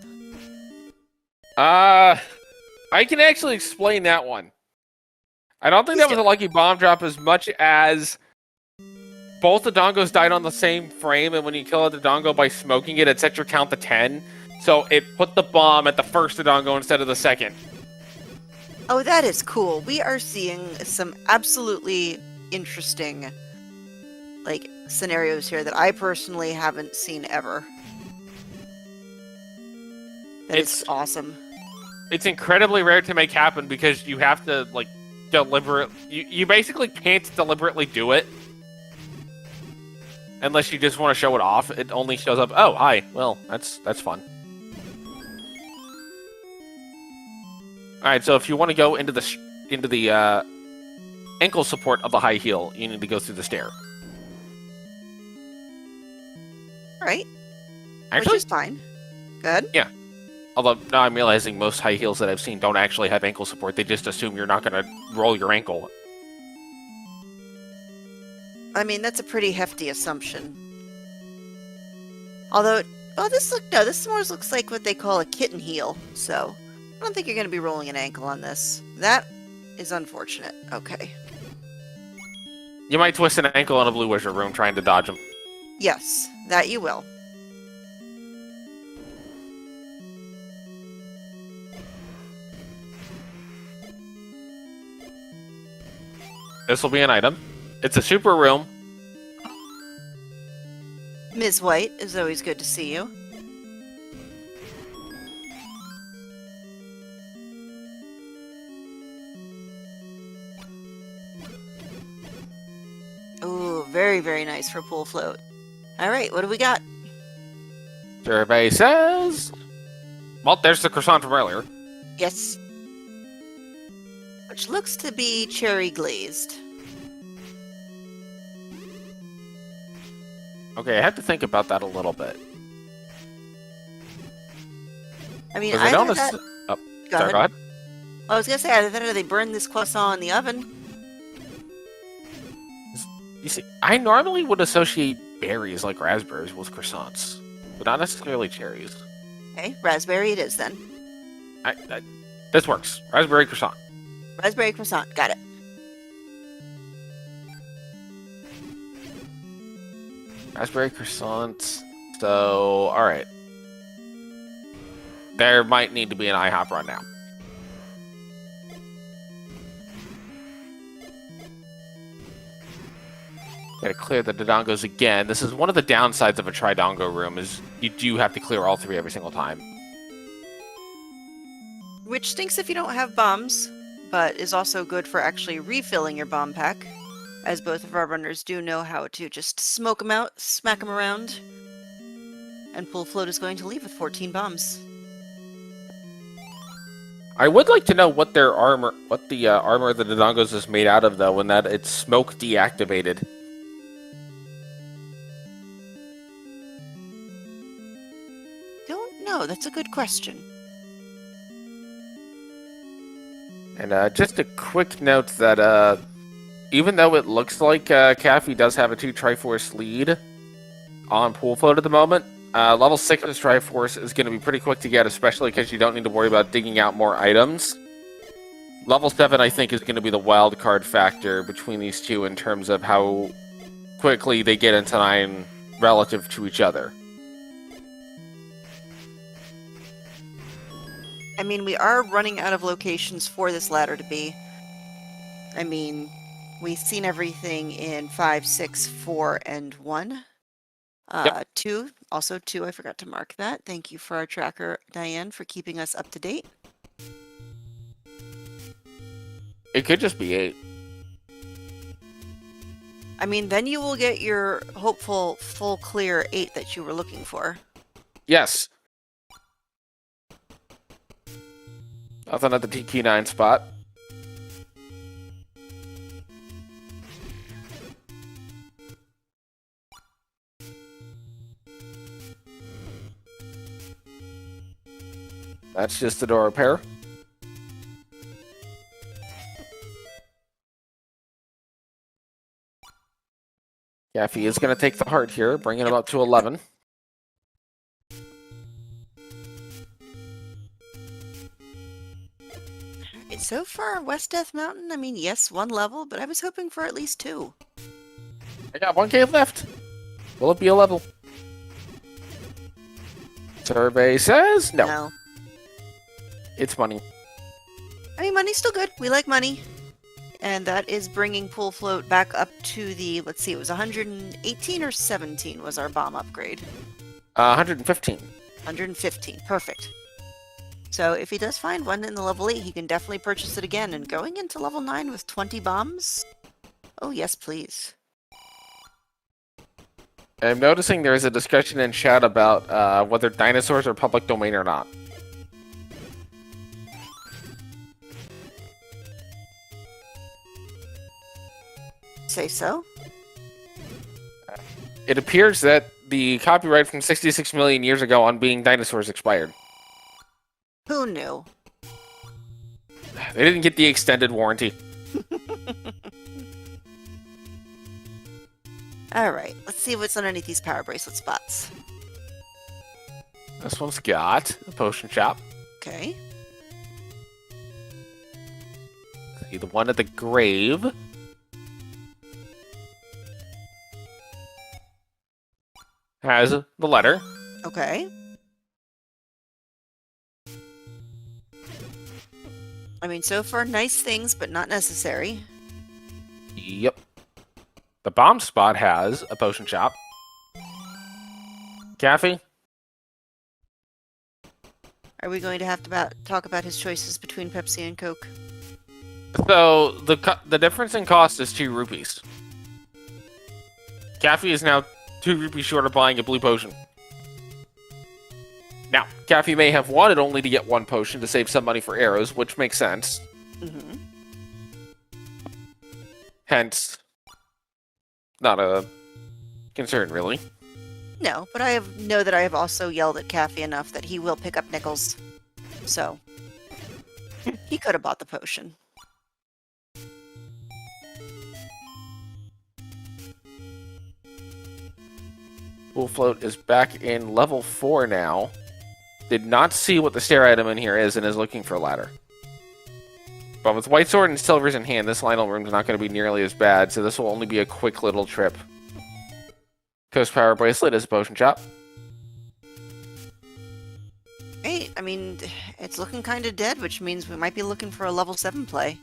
I can actually explain that one. I don't think that was a lucky bomb drop as much as both the dongos died on the same frame, and when you kill a dongo by smoking it, it set your count to 10. So it put the bomb at the first dongo instead of the second. Oh, that is cool. We are seeing some absolutely interesting, like, scenarios here that I personally haven't seen ever. It's awesome. It's incredibly rare to make happen because you have to, like, you basically can't deliberately do it. Unless you just want to show it off. It only shows up, oh, hi. Well, that's fun. Alright, so if you want to go into the ankle support of the high heel, you need to go through the stair. Right. Actually, Which is fine. Good. Yeah. Although, now I'm realizing most high heels that I've seen don't actually have ankle support. They just assume you're not going to roll your ankle. I mean, that's a pretty hefty assumption. Although, this more looks like what they call a kitten heel, so I don't think you're going to be rolling an ankle on this. That is unfortunate. Okay. You might twist an ankle in a blue wizard room trying to dodge them. Yes, that you will. This will be an item. It's a super room. Ms. White, is always good to see you. Ooh, very, very nice for pool float. Alright, what do we got? Survey says... Well, there's the croissant from earlier. Yes. Which looks to be cherry glazed. Okay, I have to think about that a little bit. I mean, 'Cause either that... Oh, Go sorry, ahead. go ahead. I was gonna say, either that or they burn this croissant in the oven. You see, I normally would associate berries like raspberries with croissants, but not necessarily cherries. Okay, raspberry it is then. This works. Raspberry croissant. Raspberry croissant, got it. Raspberry croissants. So, alright. There might need to be an IHOP run now. Gotta clear the Dodongos again. This is one of the downsides of a Tridongo room, is you do have to clear all three every single time. Which stinks if you don't have bombs, but is also good for actually refilling your bomb pack, as both of our runners do know how to just smoke them out, smack them around, and Pool Float is going to leave with 14 bombs. I would like to know what their armor, what the armor of the Dodongos is made out of, though, when that it's smoke deactivated. Don't know, that's a good question. And just a quick note that even though it looks like Caffy does have a 2 Triforce lead on Pool Float at the moment, level 6 Triforce is going to be pretty quick to get, especially because you don't need to worry about digging out more items. Level 7, I think, is going to be the wild card factor between these two in terms of how quickly they get into 9 relative to each other. I mean, we are running out of locations for this ladder to be. I mean, we've seen everything in 5, 6, 4, and 1. Yep. 2, also 2, I forgot to mark that. Thank you for our tracker, Diane, for keeping us up to date. It could just be 8. I mean, then you will get your hopeful full clear 8 that you were looking for. Yes. Nothing at the TQ9 spot. That's just the door repair. Caffy is going to take the heart here, bringing him up to 11. So far, West Death Mountain, I mean, yes, 1 level, but I was hoping for at least 2. I got 1 cave left. Will it be a level? Survey says no. No. It's money. I mean, money's still good. We like money. And that is bringing Pool Float back up to the, let's see, it was 118 or 17 was our bomb upgrade. 115. 115. Perfect. So if he does find one in the level 8, he can definitely purchase it again. And going into level 9 with 20 bombs? Oh, yes, please. I'm noticing there's a discussion in chat about whether dinosaurs are public domain or not. Say so? It appears that the copyright from 66 million years ago on being dinosaurs expired. Who knew? They didn't get the extended warranty. Alright, let's see what's underneath these power bracelet spots. This one's got a potion shop. Okay. See the one at the grave. Has the letter. Okay. I mean, so far, nice things, but not necessary. Yep. The bomb spot has a potion shop. Caffy? Are we going to have to talk about his choices between Pepsi and Coke? So, the difference in cost is 2 rupees. Caffy is now 2 rupees short of buying a blue potion. Now, Caffy may have wanted only to get 1 potion to save some money for arrows, which makes sense. Mm-hmm. Hence, not a concern, really. No, but I know that I have also yelled at Caffey enough that he will pick up nickels. So, he could have bought the potion. Pool Float is back in level 4 now. Did not see what the stair item in here is and is looking for a ladder. But with White Sword and Silvers in hand, this Lionel room is not going to be nearly as bad, so this will only be a quick little trip. Coast Power Bracelet is a potion shop. Hey, I mean, it's looking kind of dead, which means we might be looking for a level 7 play.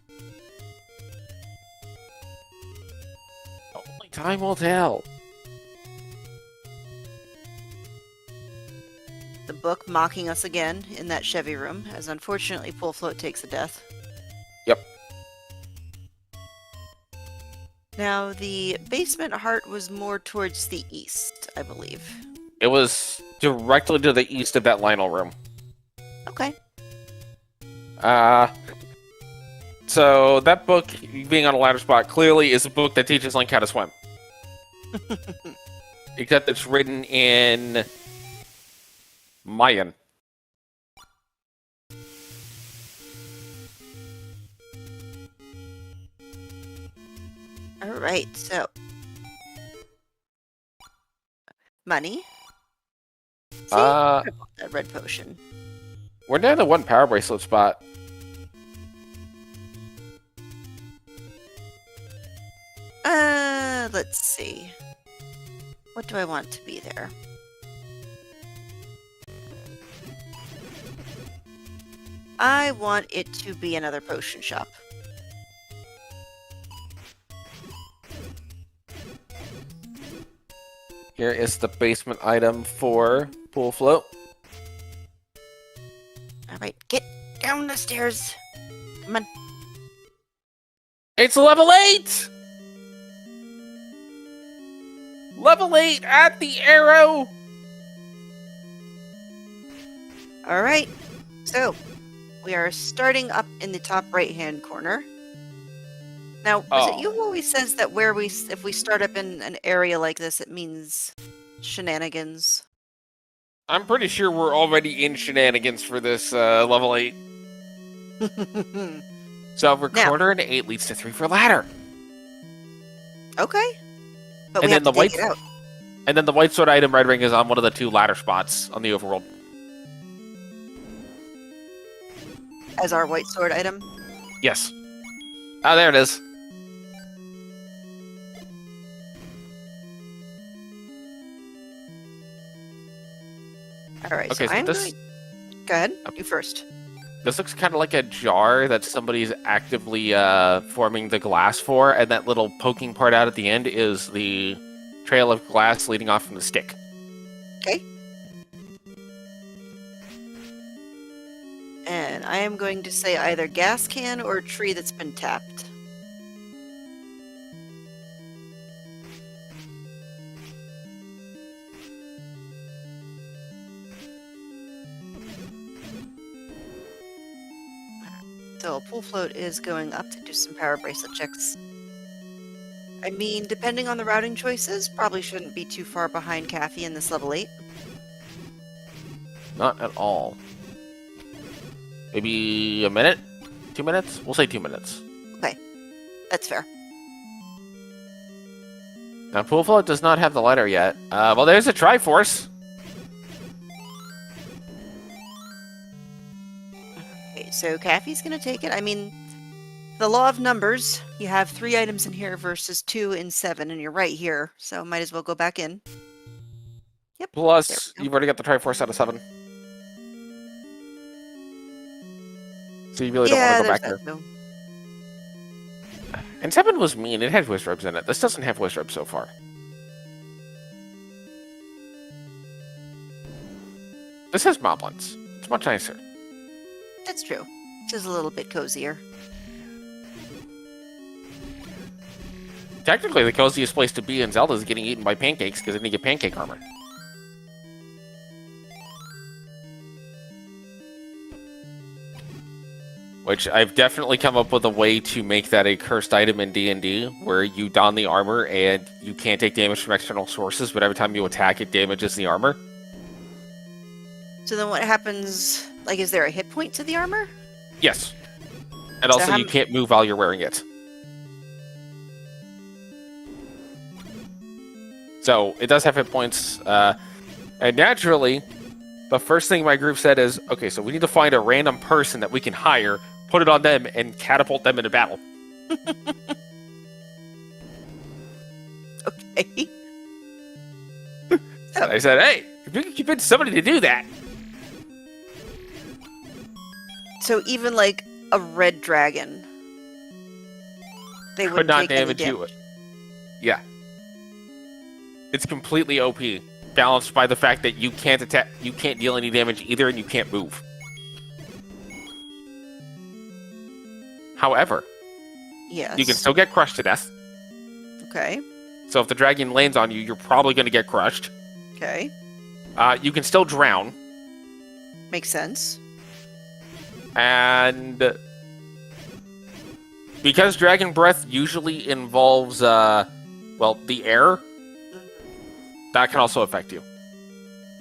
Only time will tell. The book mocking us again in that Chevy room, as unfortunately Pool Float takes a death. Yep. Now, the basement heart was more towards the east, I believe. It was directly to the east of that Lionel room. Okay. So that book, being on a ladder spot, clearly is a book that teaches Link how to swim. Except it's written in Mayan. Alright, so. Money. See, I bought that red potion. We're down to 1 power bracelet spot. Let's see. What do I want to be there? I want it to be another potion shop. Here is the basement item for Pool Float. Alright, get down the stairs. Come on. It's level 8! Level 8 at the arrow! Alright, so we are starting up in the top right-hand corner. Now, was it you who always says that if we start up in an area like this, it means shenanigans? I'm pretty sure we're already in shenanigans for this level 8. So recorder and 8 leads to 3 for ladder. Okay. But And we have then to dig it out. And then the White Sword item Red Ring is on one of the 2 ladder spots on the overworld. As our white sword item? Yes. Ah, there it is. Alright, Okay, so so I'm going... Go ahead, you first. This looks kind of like a jar that somebody's actively forming the glass for, and that little poking part out at the end is the trail of glass leading off from the stick. Okay. And I am going to say either gas can or tree that's been tapped. So Pool Float is going up to do some power bracelet checks. I mean, depending on the routing choices, probably shouldn't be too far behind Caffy in this level 8. Not at all. Maybe a minute? 2 minutes? We'll say 2 minutes. Okay, that's fair. Now, Pool Float does not have the letter yet. Well, there's a Triforce. Okay, so Caffy's going to take it. I mean, the law of numbers, you have 3 items in here versus 2 in 7, and you're right here, so might as well go back in. Yep. Plus, you've already got the Triforce out of 7. So you really don't want to go back there. No. And 7 was mean. It had Wizrobes in it. This doesn't have Wizrobes so far. This has Moblins. It's much nicer. That's true. Just a little bit cozier. Technically, the coziest place to be in Zelda is getting eaten by pancakes, because then you get pancake armor. Which I've definitely come up with a way to make that a cursed item in D&D, where you don the armor and you can't take damage from external sources, but every time you attack, it damages the armor. So then what happens? Like, is there a hit point to the armor? Yes. And also, you can't move while you're wearing it. So, it does have hit points. And naturally, the first thing my group said is, okay, so we need to find a random person that we can hire, put it on them, and catapult them into battle. Okay. So I said, hey, if we can convince somebody to do that. So even like a red dragon, they could wouldn't not take any damage you. damage. Yeah. It's completely OP, balanced by the fact that you can't attack, you can't deal any damage either, and you can't move. However, yes, you can still get crushed to death. Okay. So if the dragon lands on you, you're probably going to get crushed. Okay. You can still drown. Makes sense. And because Dragon Breath usually involves, well, the air, that can also affect you.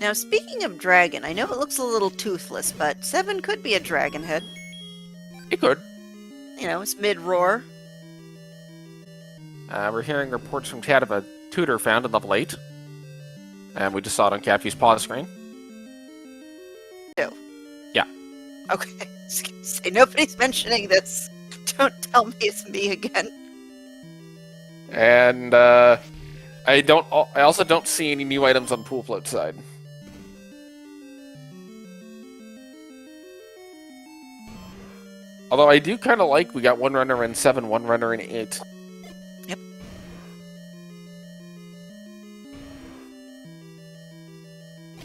Now, speaking of dragon, I know it looks a little toothless, but 7 could be a dragon head. It could. You know, it's mid-roar. We're hearing reports from chat of a tutor found in level 8. And we just saw it on Caffy's pause screen. No. Yeah. Okay. Say nobody's mentioning this. Don't tell me it's me again. And I also don't see any new items on Pool Float side. Although I do kind of like we got one runner in 7, one runner in 8. Yep.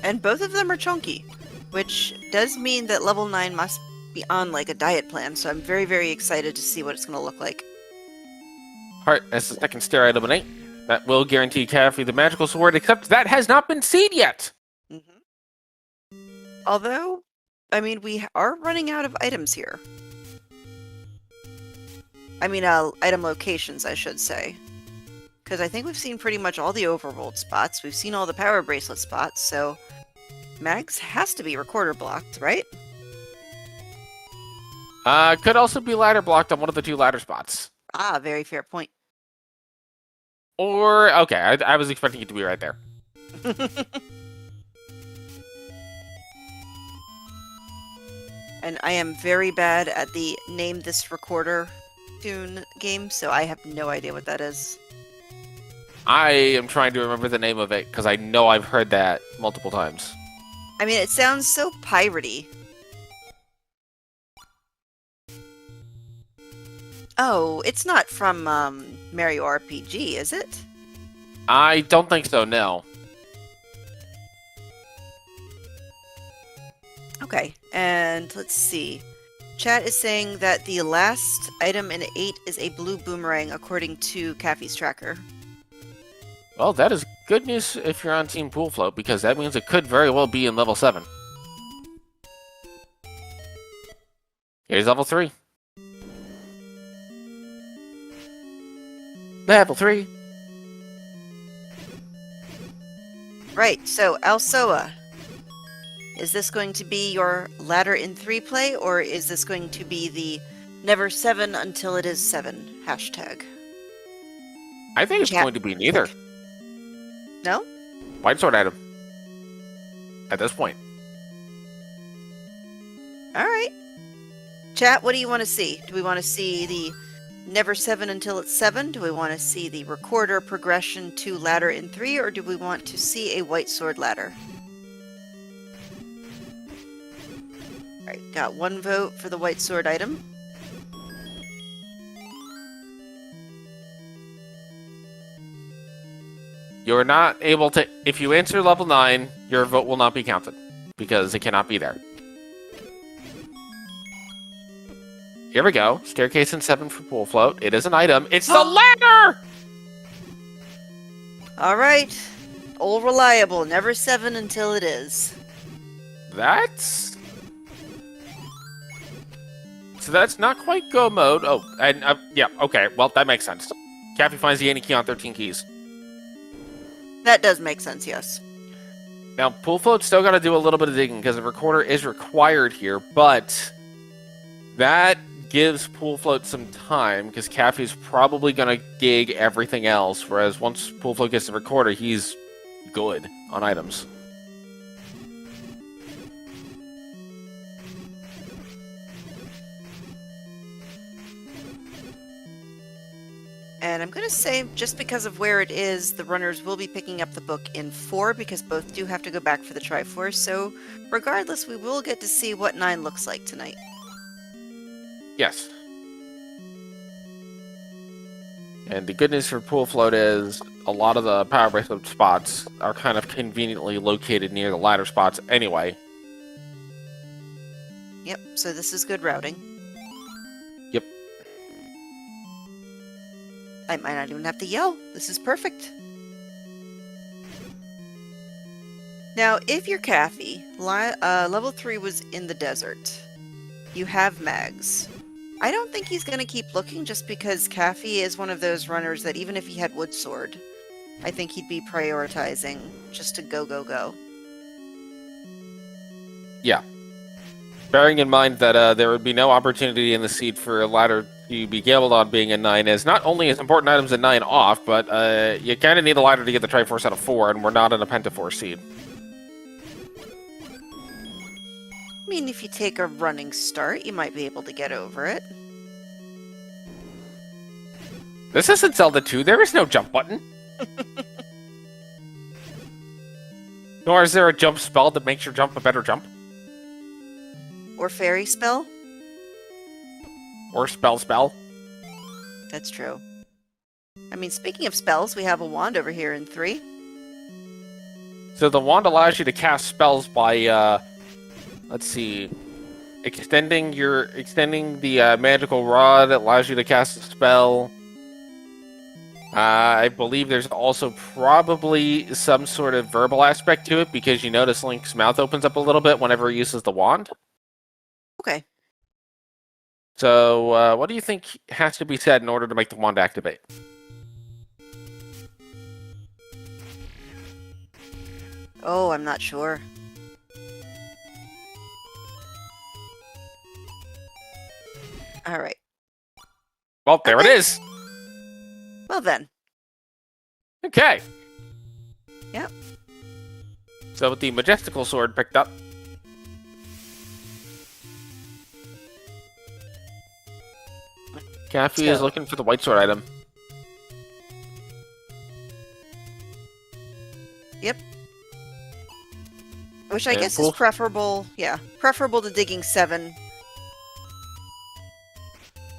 And both of them are chunky, which does mean that level 9 must be on like a diet plan, so I'm very, very excited to see what it's going to look like. Alright, that's the second stair item in 8. That will guarantee Caffy the magical sword, except that has not been seen yet! Mm-hmm. Although, I mean, we are running out of items here. I mean, item locations, I should say. Because I think we've seen pretty much all the overworld spots. We've seen all the power bracelet spots, so Mags has to be recorder blocked, right? Could also be ladder blocked on one of the 2 ladder spots. Ah, very fair point. Or, okay, I was expecting it to be right there. And I am very bad at the name this recorder tune game, so I have no idea what that is. I am trying to remember the name of it, because I know I've heard that multiple times. I mean, it sounds so piratey. Oh, it's not from Mario RPG, is it? I don't think so, no. Okay, and let's see. Chat is saying that the last item in 8 is a blue boomerang, according to Caffey's tracker. Well, that is good news if you're on Team Pool Float, because that means it could very well be in level 7. Here's level 3. Level 3. Right, so Alsoa, is this going to be your ladder in 3 play, or is this going to be the never 7 until it is 7 hashtag? I think it's going to be neither. No? White sword item. At this point. Alright. Chat, what do you want to see? Do we want to see the never 7 until it's 7? Do we want to see the recorder progression to ladder in 3, or do we want to see a white sword ladder? Alright, got 1 vote for the white sword item. You're not able to... If you answer level 9, your vote will not be counted, because it cannot be there. Here we go. Staircase in 7 for Pool Float. It is an item. It's the ladder! Alright. Old reliable. Never 7 until it is. That's... So that's not quite go mode. Oh, and yeah, okay. Well, that makes sense. Caffey finds the any key on 13 keys. That does make sense, yes. Now, Pool Float's still got to do a little bit of digging, because the recorder is required here, but that gives Pool Float some time, because Caffey's probably going to dig everything else, whereas once Pool Float gets the recorder, he's good on items. And I'm going to say, just because of where it is, the runners will be picking up the book in 4, because both do have to go back for the Triforce, so regardless, we will get to see what 9 looks like tonight. Yes. And the good news for Pool Float is a lot of the power bracelet spots are kind of conveniently located near the ladder spots anyway. Yep, so this is good routing. Yep. I might not even have to yell. This is perfect. Now, if you're Caffey, level 3 was in the desert. You have mags. I don't think he's going to keep looking, just because Caffey is one of those runners that even if he had wood sword, I think he'd be prioritizing just to go, go, go. Yeah. Bearing in mind that there would be no opportunity in the seed for a ladder to be gambled on being a 9, as not only is important items a 9 off, but you kind of need a ladder to get the Triforce out of 4, and we're not in a Pentaforce seed. I mean, if you take a running start, you might be able to get over it. This isn't Zelda 2. There is no jump button. Nor is there a jump spell that makes your jump a better jump. Or fairy spell? Or spell. That's true. I mean, speaking of spells, we have a wand over here in 3. So the wand allows you to cast spells by, let's see, extending the magical rod. It allows you to cast a spell. I believe there's also probably some sort of verbal aspect to it, because you notice Link's mouth opens up a little bit whenever he uses the wand. Okay. So, what do you think has to be said in order to make the wand activate? Oh, I'm not sure. Alright. Well, there it is! Well then. Okay. Yep. So with the Majestical Sword picked up, Caffey is looking for the white sword item. Yep. Which I guess is preferable, preferable to digging 7.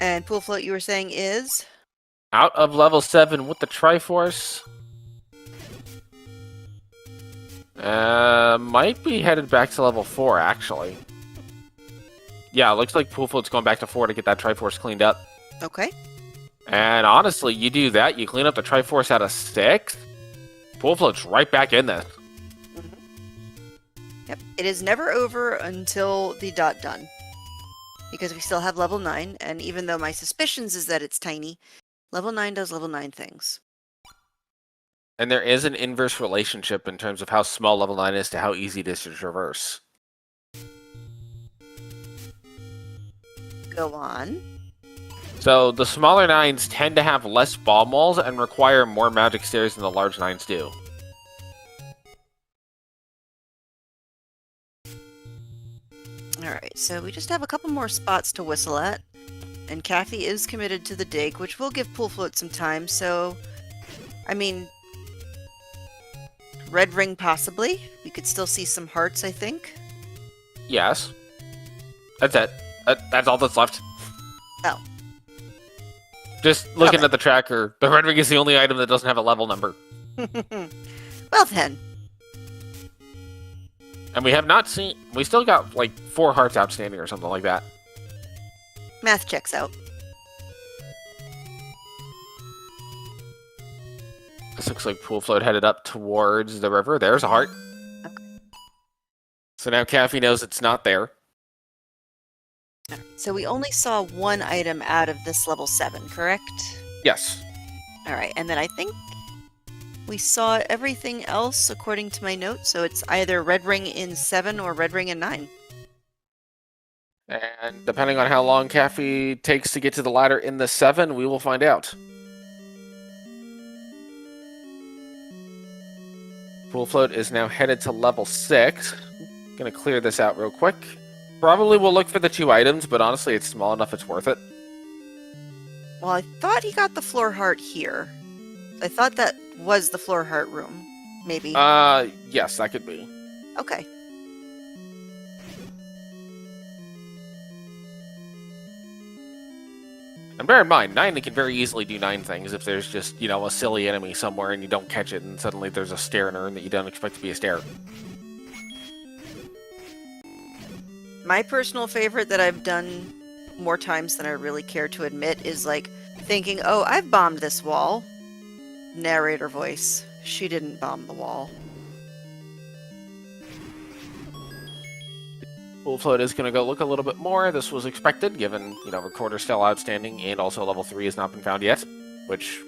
And Pool Float, you were saying, is? Out of level 7 with the Triforce. Might be headed back to level 4, actually. Yeah, it looks like Pool Float's going back to 4 to get that Triforce cleaned up. Okay. And honestly, you do that, you clean up the Triforce out of 6, Pool Float's right back in this. Yep. It is never over until the dot done. Because we still have level 9, and even though my suspicions is that it's tiny, level 9 does level 9 things. And there is an inverse relationship in terms of how small level 9 is to how easy it is to traverse. Go on. So the smaller 9s tend to have less bomb walls and require more magic stairs than the large 9s do. Alright, so we just have a couple more spots to whistle at. And Caffy is committed to the dig, which will give Pool Float some time, so... I mean... Red ring, possibly. We could still see some hearts, I think. Yes. That's it. That's all that's left. Oh. Just looking at the tracker, the red ring is the only item that doesn't have a level number. Well then. And we have not seen... We still got, like, 4 hearts outstanding or something like that. Math checks out. This looks like Pool Float headed up towards the river. There's a heart. Okay. So now Caffy knows it's not there. Right. So we only saw one item out of this level 7, correct? Yes. Alright, and then I think we saw everything else according to my notes, so it's either red ring in 7 or red ring in 9. And depending on how long Caffy takes to get to the ladder in the 7, we will find out. Pool Float is now headed to level 6. Gonna clear this out real quick. Probably will look for the 2 items, but honestly, it's small enough it's worth it. Well, I thought he got the floor heart here. I thought that was the floor heart room. Maybe. Yes, that could be. Okay. And bear in mind, 9 can very easily do 9 things if there's just, you know, a silly enemy somewhere and you don't catch it and suddenly there's a stair in a room that you don't expect to be a stair. My personal favorite that I've done more times than I really care to admit is like thinking, oh, I've bombed this wall. Narrator voice. She didn't bomb the wall. Pool Float is going to go look a little bit more. This was expected, given, you know, Recorder's still outstanding, and also level 3 has not been found yet, which...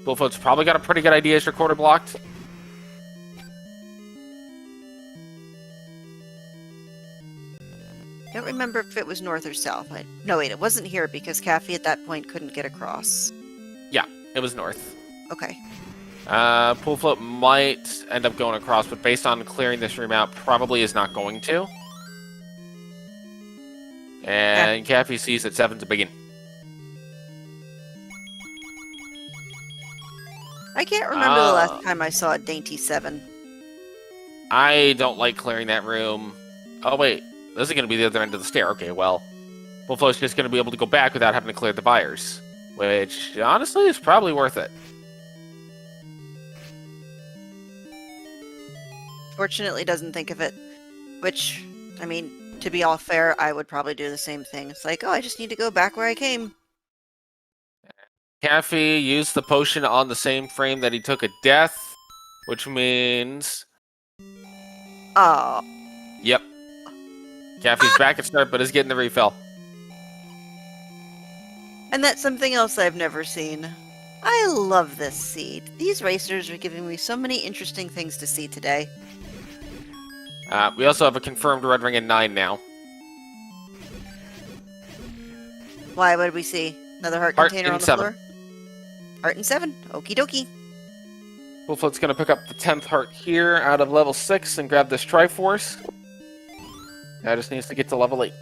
Pool Float's probably got a pretty good idea as Recorder blocked. I don't remember if it was north or south. No, wait, it wasn't here because Caffy at that point couldn't get across. Yeah, it was north. Okay. Pool Float might end up going across, but based on clearing this room out, probably is not going to. And Caffy sees that 7's a biggin. I can't remember the last time I saw a dainty 7. I don't like clearing that room. Oh, wait. This is going to be the other end of the stair. Okay, well. Pool Float's just going to be able to go back without having to clear the buyers. Which, honestly, is probably worth it. Fortunately, doesn't think of it. Which, I mean, to be all fair, I would probably do the same thing. It's like, oh, I just need to go back where I came. Caffy used the potion on the same frame that he took a death, which means... Oh. Yep. Caffy's back at start, but is getting the refill. And that's something else I've never seen. I love this seed. These racers are giving me so many interesting things to see today. We also have a confirmed red ring in 9 now. Why, what did we see? Another heart container on the 7. floor? Heart in 7. Okie dokie. Pool Float's going to pick up the 10th heart here out of level 6 and grab this Triforce. Now just needs to get to level 8.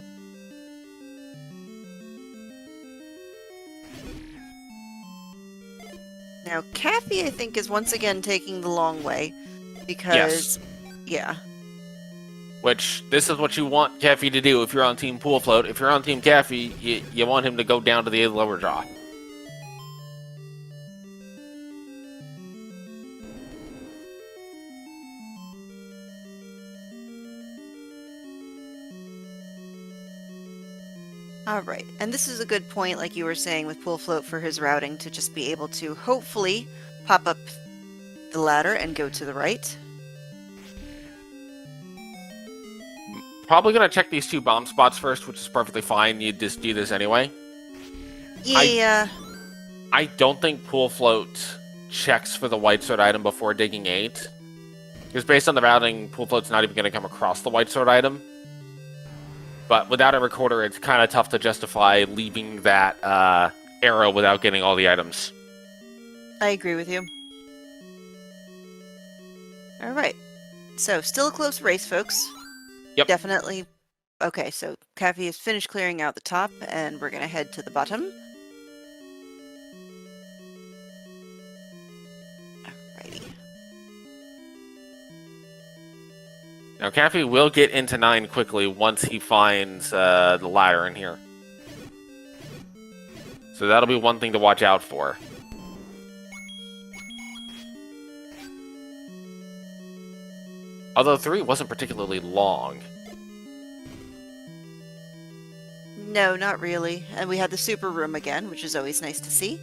Now, Caffy, I think, is once again taking the long way. Because, yeah. Which, this is what you want Caffy to do if you're on Team Pool Float. If you're on Team Caffy, you want him to go down to the lower draw. Alright, and this is a good point, like you were saying, with Pool Float for his routing, to just be able to, hopefully, pop up the ladder and go to the right. Probably gonna check these 2 bomb spots first, which is perfectly fine. You just do this anyway. Yeah. I don't think Pool Float checks for the white sword item before digging 8. Because based on the routing, Pool Float's not even going to come across the white sword item. But without a recorder, it's kind of tough to justify leaving that arrow without getting all the items. I agree with you. Alright. So, still a close race, folks. Yep. Definitely. Okay, so Caffy has finished clearing out the top, and we're going to head to the bottom. Alrighty. Now, Caffy will get into 9 quickly once he finds the ladder in here. So that'll be one thing to watch out for. Although 3 wasn't particularly long. No, not really. And we had the super room again, which is always nice to see.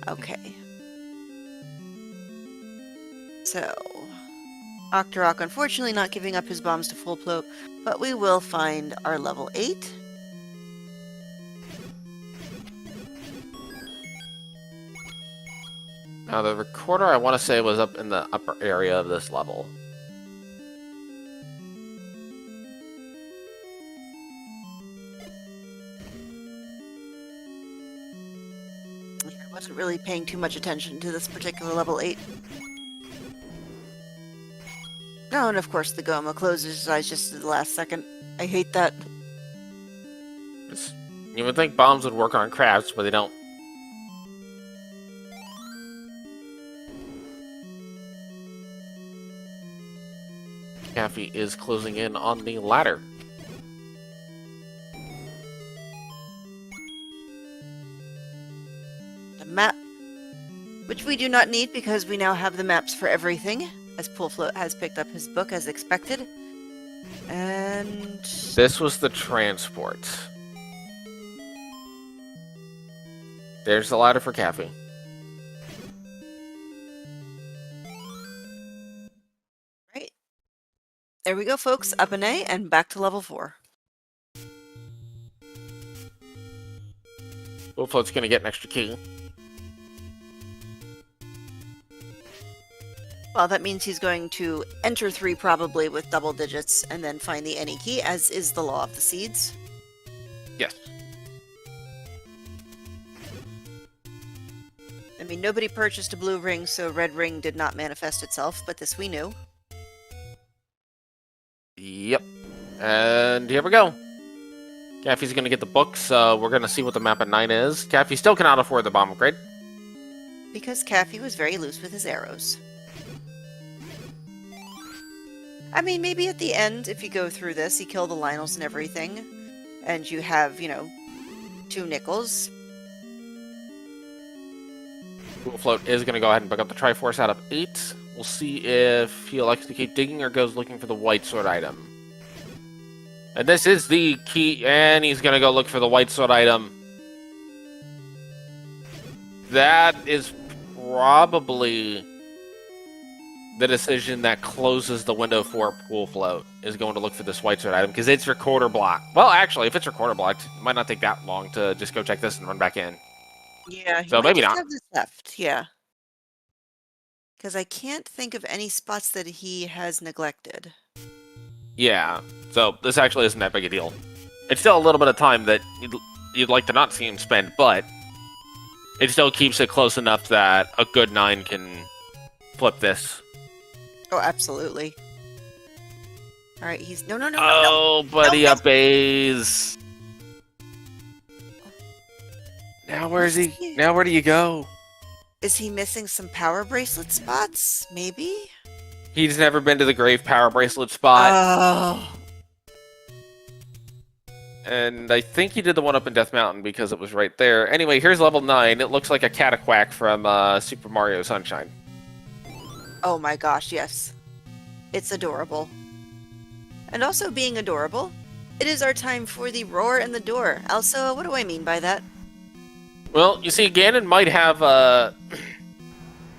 Okay. So, Octorok unfortunately not giving up his bombs to Full Float, but we will find our level 8. Now, the recorder, I want to say, was up in the upper area of this level. I wasn't really paying too much attention to this particular level 8. Oh, and of course the Goma closes his eyes just at the last second. I hate that. You would think bombs would work on crabs, but they don't. Caffy is closing in on the ladder. The map, which we do not need because we now have the maps for everything, as Pool Float has picked up his book as expected. And This was the transport. There's the ladder for Caffy. right. There we go, folks. Up an A and back to level 4. Pool Float's gonna get an extra key. Well, that means he's going to enter 3 probably with double digits and then find the any key, as is the law of the seeds. Yes. I mean, nobody purchased a blue ring, so red ring did not manifest itself, but this we knew. Yep. And here we go. Caffy's gonna get the book, so we're gonna see what the map at 9 is. Caffy still cannot afford the bomb upgrade. Because Caffy was very loose with his arrows. I mean, maybe at the end, if you go through this, you kill the Lionels and everything, and you have, 2 nickels. Pool Float is going to go ahead and pick up the Triforce out of 8. We'll see if he elects to keep digging or goes looking for the white sword item. And this is the key, and he's going to go look for the white sword item. That is probably the decision that closes the window for Pool Float, is going to look for this white sword item, because it's recorder blocked. Well, actually, if it's recorder blocked, it might not take that long to just go check this and run back in. Yeah, he So might maybe just not. have this left, yeah. Because I can't think of any spots that he has neglected. Yeah, so this actually isn't that big a deal. It's still a little bit of time that you'd like to not see him spend, but it still keeps it close enough that a good 9 can flip this. Oh, absolutely. Alright, he's... No. Oh, buddy, No. up A's. Now where's he? Now where do you go? Is he missing some power bracelet spots? Maybe? He's never been to the grave power bracelet spot. Oh. And I think he did the one up in Death Mountain because it was right there. Anyway, here's level 9. It looks like a Cataquack from Super Mario Sunshine. Oh my gosh, yes. It's adorable. And also being adorable, it is our time for the roar and the door. Also, what do I mean by that? Well, you see, Ganon might have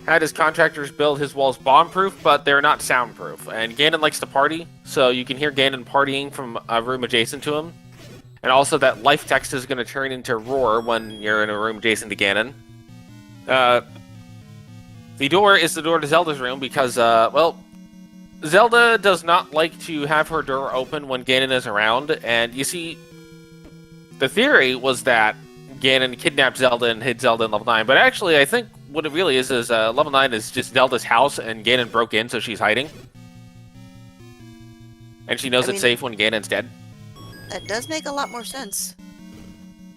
had his contractors build his walls bomb-proof, but they're not soundproof. And Ganon likes to party, so you can hear Ganon partying from a room adjacent to him. And also that life text is going to turn into roar when you're in a room adjacent to Ganon. The door is the door to Zelda's room because, well, Zelda does not like to have her door open when Ganon is around. And you see, the theory was that Ganon kidnapped Zelda and hid Zelda in level 9. But actually, I think what it really is level 9 is just Zelda's house and Ganon broke in, so she's hiding. And she knows it's safe when Ganon's dead. That does make a lot more sense.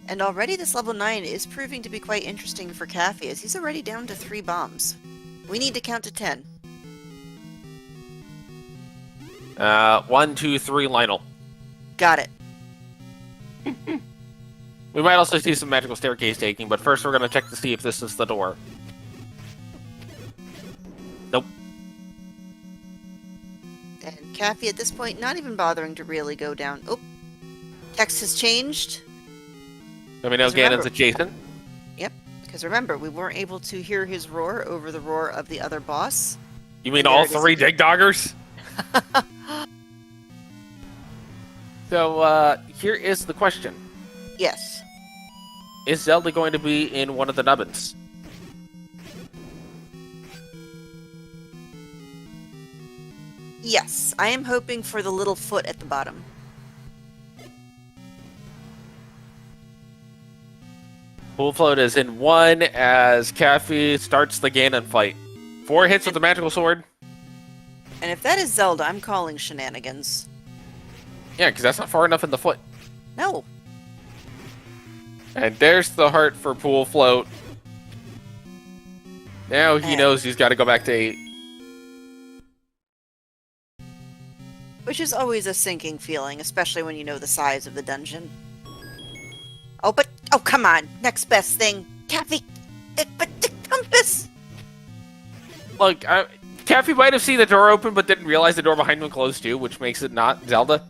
And already this level 9 is proving to be quite interesting for Caffy, as he's already down to 3 bombs. We need to count to 10. 1, 2, 3, Lionel. Got it. We might also see some magical staircase taking, but first we're going to check to see if this is the door. Nope. And Caffy at this point not even bothering to really go down. Oh, text has changed. Let me know Ganon's adjacent. Yep, because remember, we weren't able to hear his roar over the roar of the other boss. You mean all 3 Digdoggers? So, here is the question. Yes. Is Zelda going to be in one of the nubbins? Yes, I am hoping for the little foot at the bottom. Pool Float is in 1 as Caffy starts the Ganon fight. 4 hits with the magical sword. And if that is Zelda, I'm calling shenanigans. Yeah, because that's not far enough in the foot. No. And there's the heart for Pool Float. Now he knows he's got to go back to 8. Which is always a sinking feeling, especially when you know the size of the dungeon. Oh, but... Oh, come on! Next best thing! Caffy! But the compass! Look, Caffy might have seen the door open, but didn't realize the door behind him closed too, which makes it not Zelda.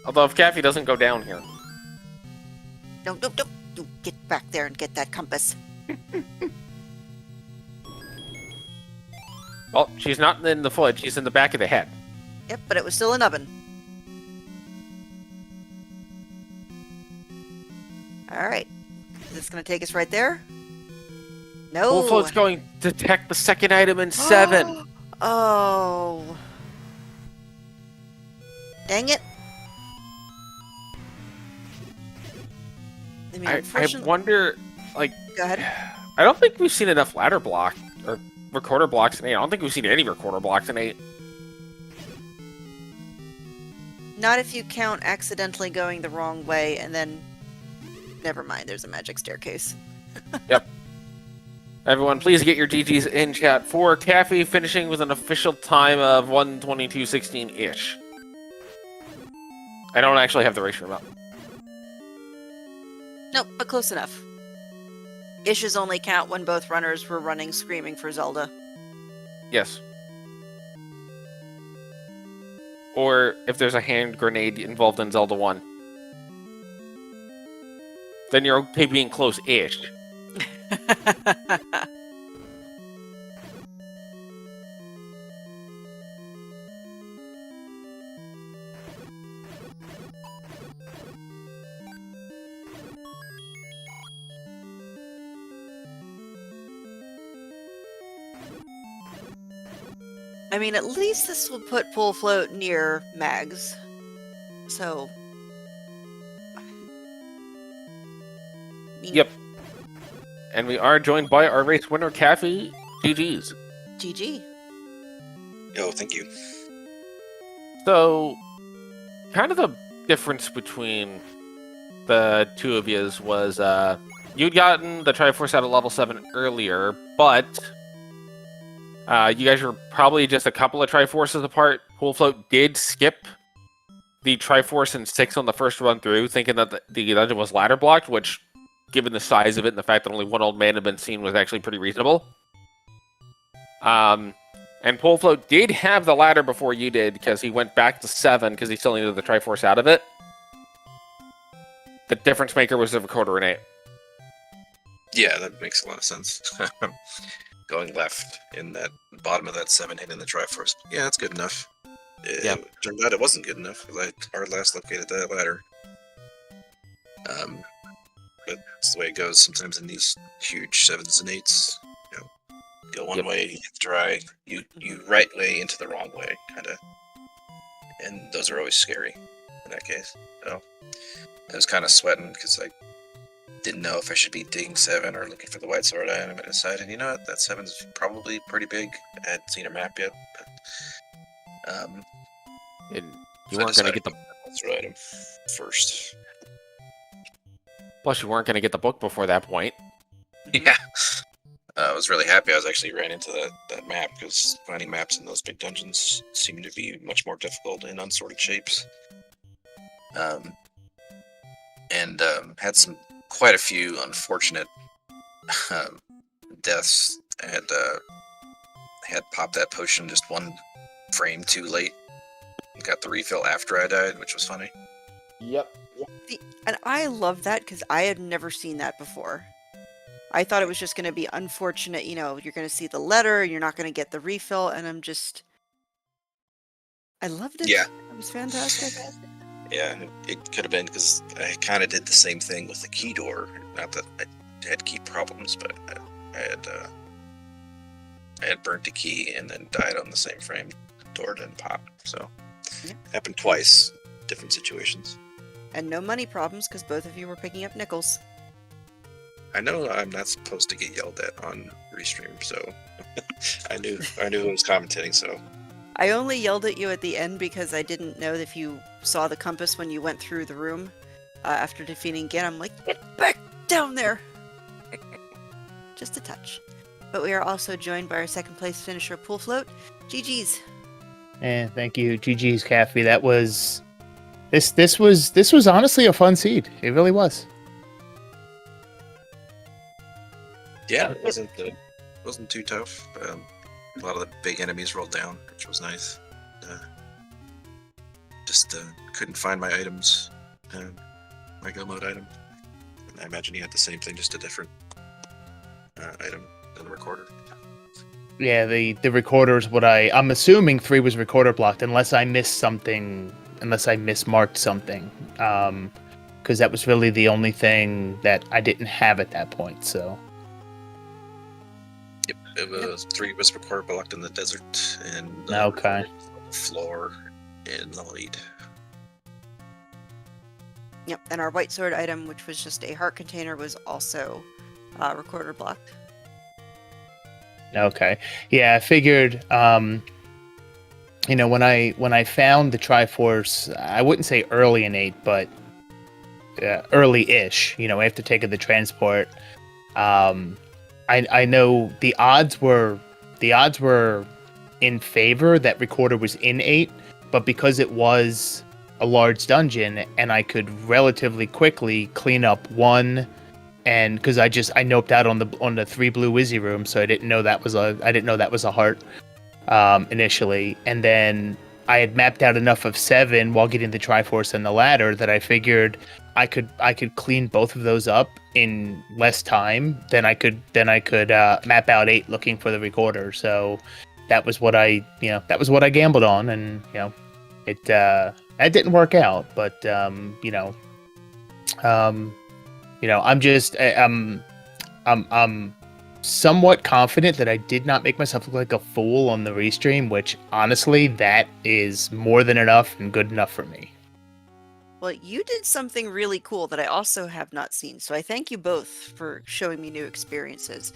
Although if Caffy doesn't go down here. Don't. You get back there and get that compass. Well, she's not in the foot, she's in the back of the head. Yep, but it was still an oven. Alright. Is this going to take us right there? No. Pool Float's going to detect the second item in 7. Oh. Dang it. I mean, I wonder, like... Go ahead. I don't think we've seen enough ladder block, or recorder blocks in 8. I don't think we've seen any recorder blocks in 8. Not if you count accidentally going the wrong way and then... Never mind, there's a magic staircase. Yep. Everyone, please get your GGs in chat for Caffy finishing with an official time of 1:22:16-ish. I don't actually have the race room up. Nope, but close enough. Ishes only count when both runners were running screaming for Zelda. Yes. Or if there's a hand grenade involved in Zelda 1. Then you're okay being close-ish. I mean, at least this will put Pool Float near Mags. So... Yep. And we are joined by our race winner, Caffy. GG's. GG. Yo, thank you. So, kind of the difference between the two of yous was, you'd gotten the Triforce out of level 7 earlier, but you guys were probably just a couple of Triforces apart. Pool Float did skip the Triforce and 6 on the first run through, thinking that the dungeon was ladder blocked, which, given the size of it and the fact that only one old man had been seen, was actually pretty reasonable. And Poolfloat did have the ladder before you did, because he went back to 7 because he still needed the Triforce out of it. The difference maker was the recorder in 8. Yeah, that makes a lot of sense. Going left in that bottom of that 7 hitting the Triforce. Yeah, that's good enough. It turned out it wasn't good enough because I hard last located that ladder. But that's the way it goes sometimes in these huge 7s and 8s. You know, go one way, you get dry, you right way into the wrong way, kind of. And those are always scary in that case. So I was kind of sweating because I didn't know if I should be digging 7 or looking for the white sword item, and I decided, you know what, that 7's probably pretty big. I hadn't seen a map yet, but And you weren't going to get the white sword item first. Plus, you weren't going to get the book before that point. Yeah. I was really happy I actually ran into that map, because finding maps in those big dungeons seem to be much more difficult in unsorted shapes. And had quite a few unfortunate deaths. I had popped that potion just one frame too late. Got the refill after I died, which was funny. Yep. And I love that because I had never seen that before. I thought it was just going to be unfortunate, you know, you're going to see the letter, you're not going to get the refill, and I loved it. Yeah. It was fantastic. Yeah, it could have been, because I kind of did the same thing with the key door. Not that I had key problems, but I had burnt a key and then died on the same frame. The door didn't pop, so happened twice, different situations. And no money problems because both of you were picking up nickels. I know I'm not supposed to get yelled at on restream, so I knew who was commentating, so. I only yelled at you at the end because I didn't know if you saw the compass when you went through the room after defeating Gin. I'm like, get back down there! Just a touch. But we are also joined by our second place finisher, Poolfloat. GG's. And thank you, GG's Caffy. That was this was honestly a fun seed. It really was. Yeah, it wasn't too tough. A lot of the big enemies rolled down, which was nice. Just couldn't find my items, my go mode item. I imagine he had the same thing, just a different item than the recorder. Yeah, the recorder is what I'm assuming 3 was recorder blocked, unless I missed something, unless I mismarked something, because that was really the only thing that I didn't have at that point. So. Yep, it was 3 was recorder blocked in the desert, and Okay. Floor in the lead. Yep, and our white sword item, which was just a heart container, was also recorder blocked. Okay. Yeah, I figured, you know, when I found the Triforce, I wouldn't say early in 8, but early-ish, you know, after taking the transport, I know the odds were in favor that recorder was in 8, but because it was a large dungeon and I could relatively quickly clean up one, and because I noped out on the 3 blue Wizzy room, so I didn't know that was a heart initially, and then I had mapped out enough of 7 while getting the Triforce and the ladder that I figured I could clean both of those up in less time than I could map out 8 looking for the recorder. So that was what I gambled on, and you know, it didn't work out. But I'm somewhat confident that I did not make myself look like a fool on the restream, which honestly, that is more than enough and good enough for me. Well, you did something really cool that I also have not seen, so I thank you both for showing me new experiences.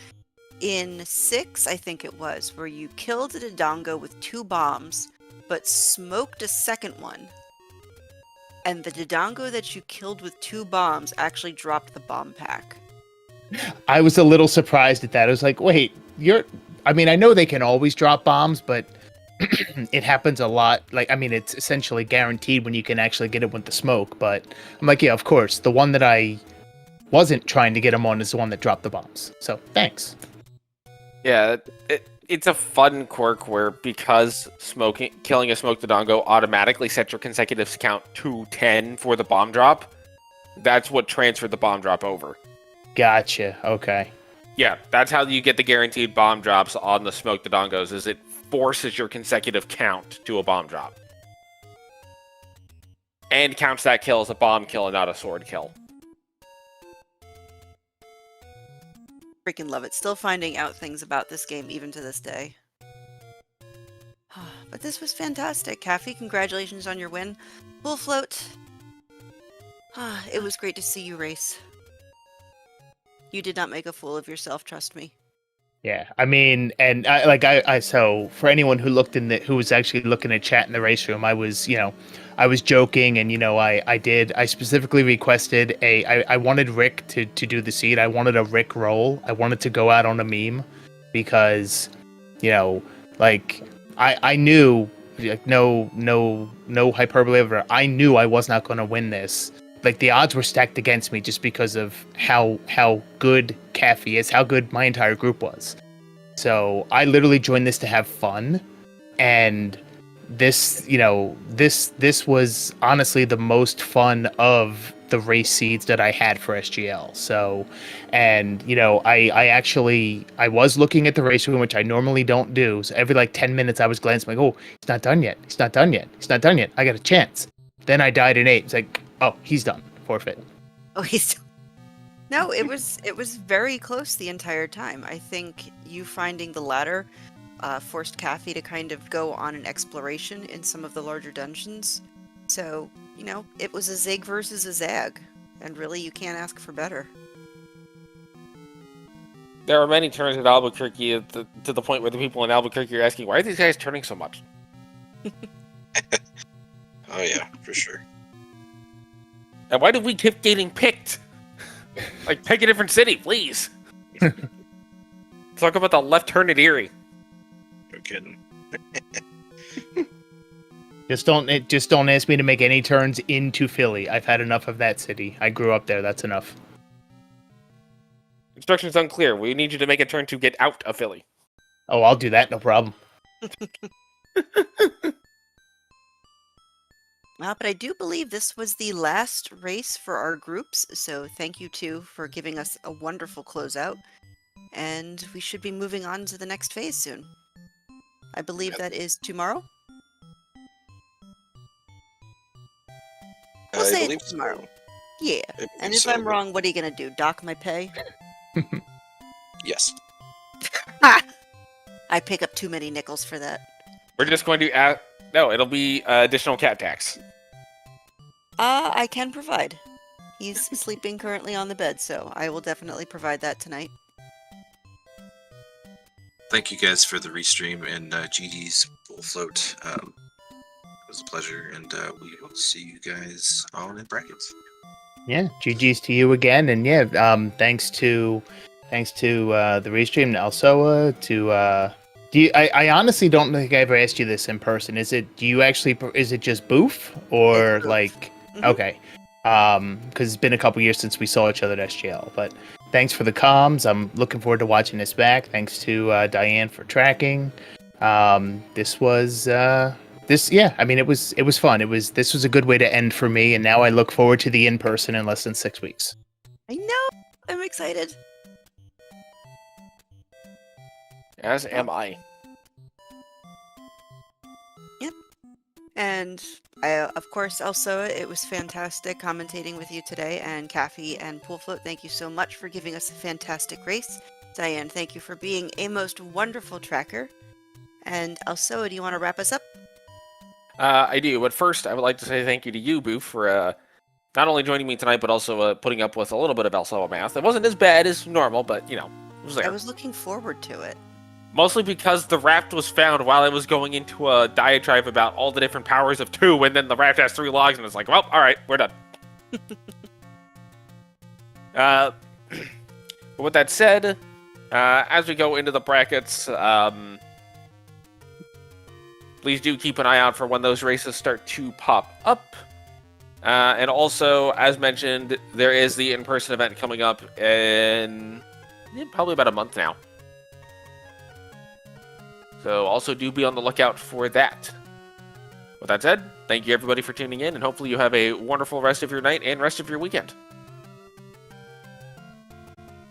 In 6, I think it was, where you killed a Dodongo with 2 bombs, but smoked a second one. And the Dodongo that you killed with 2 bombs actually dropped the bomb pack. I was a little surprised at that. I was like, wait, I mean, I know they can always drop bombs, but it happens a lot. Like, I mean, it's essentially guaranteed when you can actually get it with the smoke. But I'm like, yeah, of course. The one that I wasn't trying to get him on is the one that dropped the bombs. So thanks. Yeah, it's a fun quirk where because killing a Smoke Dodongo automatically sets your consecutive count to 10 for the bomb drop. That's what transferred the bomb drop over. Gotcha. Okay. Yeah, that's how you get the guaranteed bomb drops on the Smoke Dodongos, is it forces your consecutive count to a bomb drop. And counts that kill as a bomb kill and not a sword kill. Freaking love it. Still finding out things about this game even to this day. But this was fantastic. Caffy, congratulations on your win. Full float. It was great to see you race. You did not make a fool of yourself, trust me. Yeah, I mean, and so for anyone who who was actually looking at chat in the race room, I was joking, and I specifically requested I wanted Rick to do the seed. I wanted a Rick roll. I wanted to go out on a meme because, I knew, no hyperbole ever. I knew I was not going to win this. Like, the odds were stacked against me just because of how good Caffy is, how good my entire group was. So I literally joined this to have fun, and this was honestly the most fun of the race seeds that I had for SGL. So, and I was looking at the race room, which I normally don't do. So every 10 minutes I was glancing, like, oh, he's not done yet. He's not done yet. He's not done yet. I got a chance. Then I died in 8. It's like, oh, he's done. Forfeit. Oh, he's... No, it was very close the entire time. I think you finding the ladder forced Caffy to kind of go on an exploration in some of the larger dungeons. So, it was a zig versus a zag. And really, you can't ask for better. There are many turns at Albuquerque to the point where the people in Albuquerque are asking, why are these guys turning so much? Oh yeah, for sure. And why did we keep getting picked? Pick a different city, please. Talk about the left turn at Erie. No kidding. Just don't ask me to make any turns into Philly. I've had enough of that city. I grew up there. That's enough. Instructions unclear. We need you to make a turn to get out of Philly. Oh, I'll do that. No problem. But I do believe this was the last race for our groups, so thank you two for giving us a wonderful closeout, and we should be moving on to the next phase soon. I believe that is tomorrow? We'll say it's tomorrow. So. Yeah, and if I'm wrong, what are you going to do, dock my pay? Yes. I pick up too many nickels for that. We're just going to add... No, it'll be additional cat tax. I can provide. He's sleeping currently on the bed, so I will definitely provide that tonight. Thank you guys for the restream and GD's full float. It was a pleasure, and we will see you guys on in brackets. Yeah, GG's to you again, and thanks to the restream, and also I honestly don't think I ever asked you this in person. Is it just Boof or Boof. Mm-hmm. Okay? Because it's been a couple years since we saw each other at SGL. But thanks for the comms. I'm looking forward to watching this back. Thanks to Diane for tracking. This was fun. This was a good way to end for me, and now I look forward to the in person in less than 6 weeks. I know. I'm excited. As am I. Yep. And of course, also, it was fantastic commentating with you today. And Caffy and Poolfloat, thank you so much for giving us a fantastic race. Diane, thank you for being a most wonderful tracker. And also, do you want to wrap us up? I do, but first, I would like to say thank you to you, Boof, for not only joining me tonight, but also putting up with a little bit of Elsa math. It wasn't as bad as normal, but, it was there. I was looking forward to it. Mostly because the raft was found while I was going into a diatribe about all the different powers of 2, and then the raft has 3 logs, and it's like, well, alright, we're done. But with that said, as we go into the brackets, please do keep an eye out for when those races start to pop up. And also, as mentioned, there is the in-person event coming up in probably about a month now. So also do be on the lookout for that. With that said, thank you everybody for tuning in, and hopefully you have a wonderful rest of your night and rest of your weekend.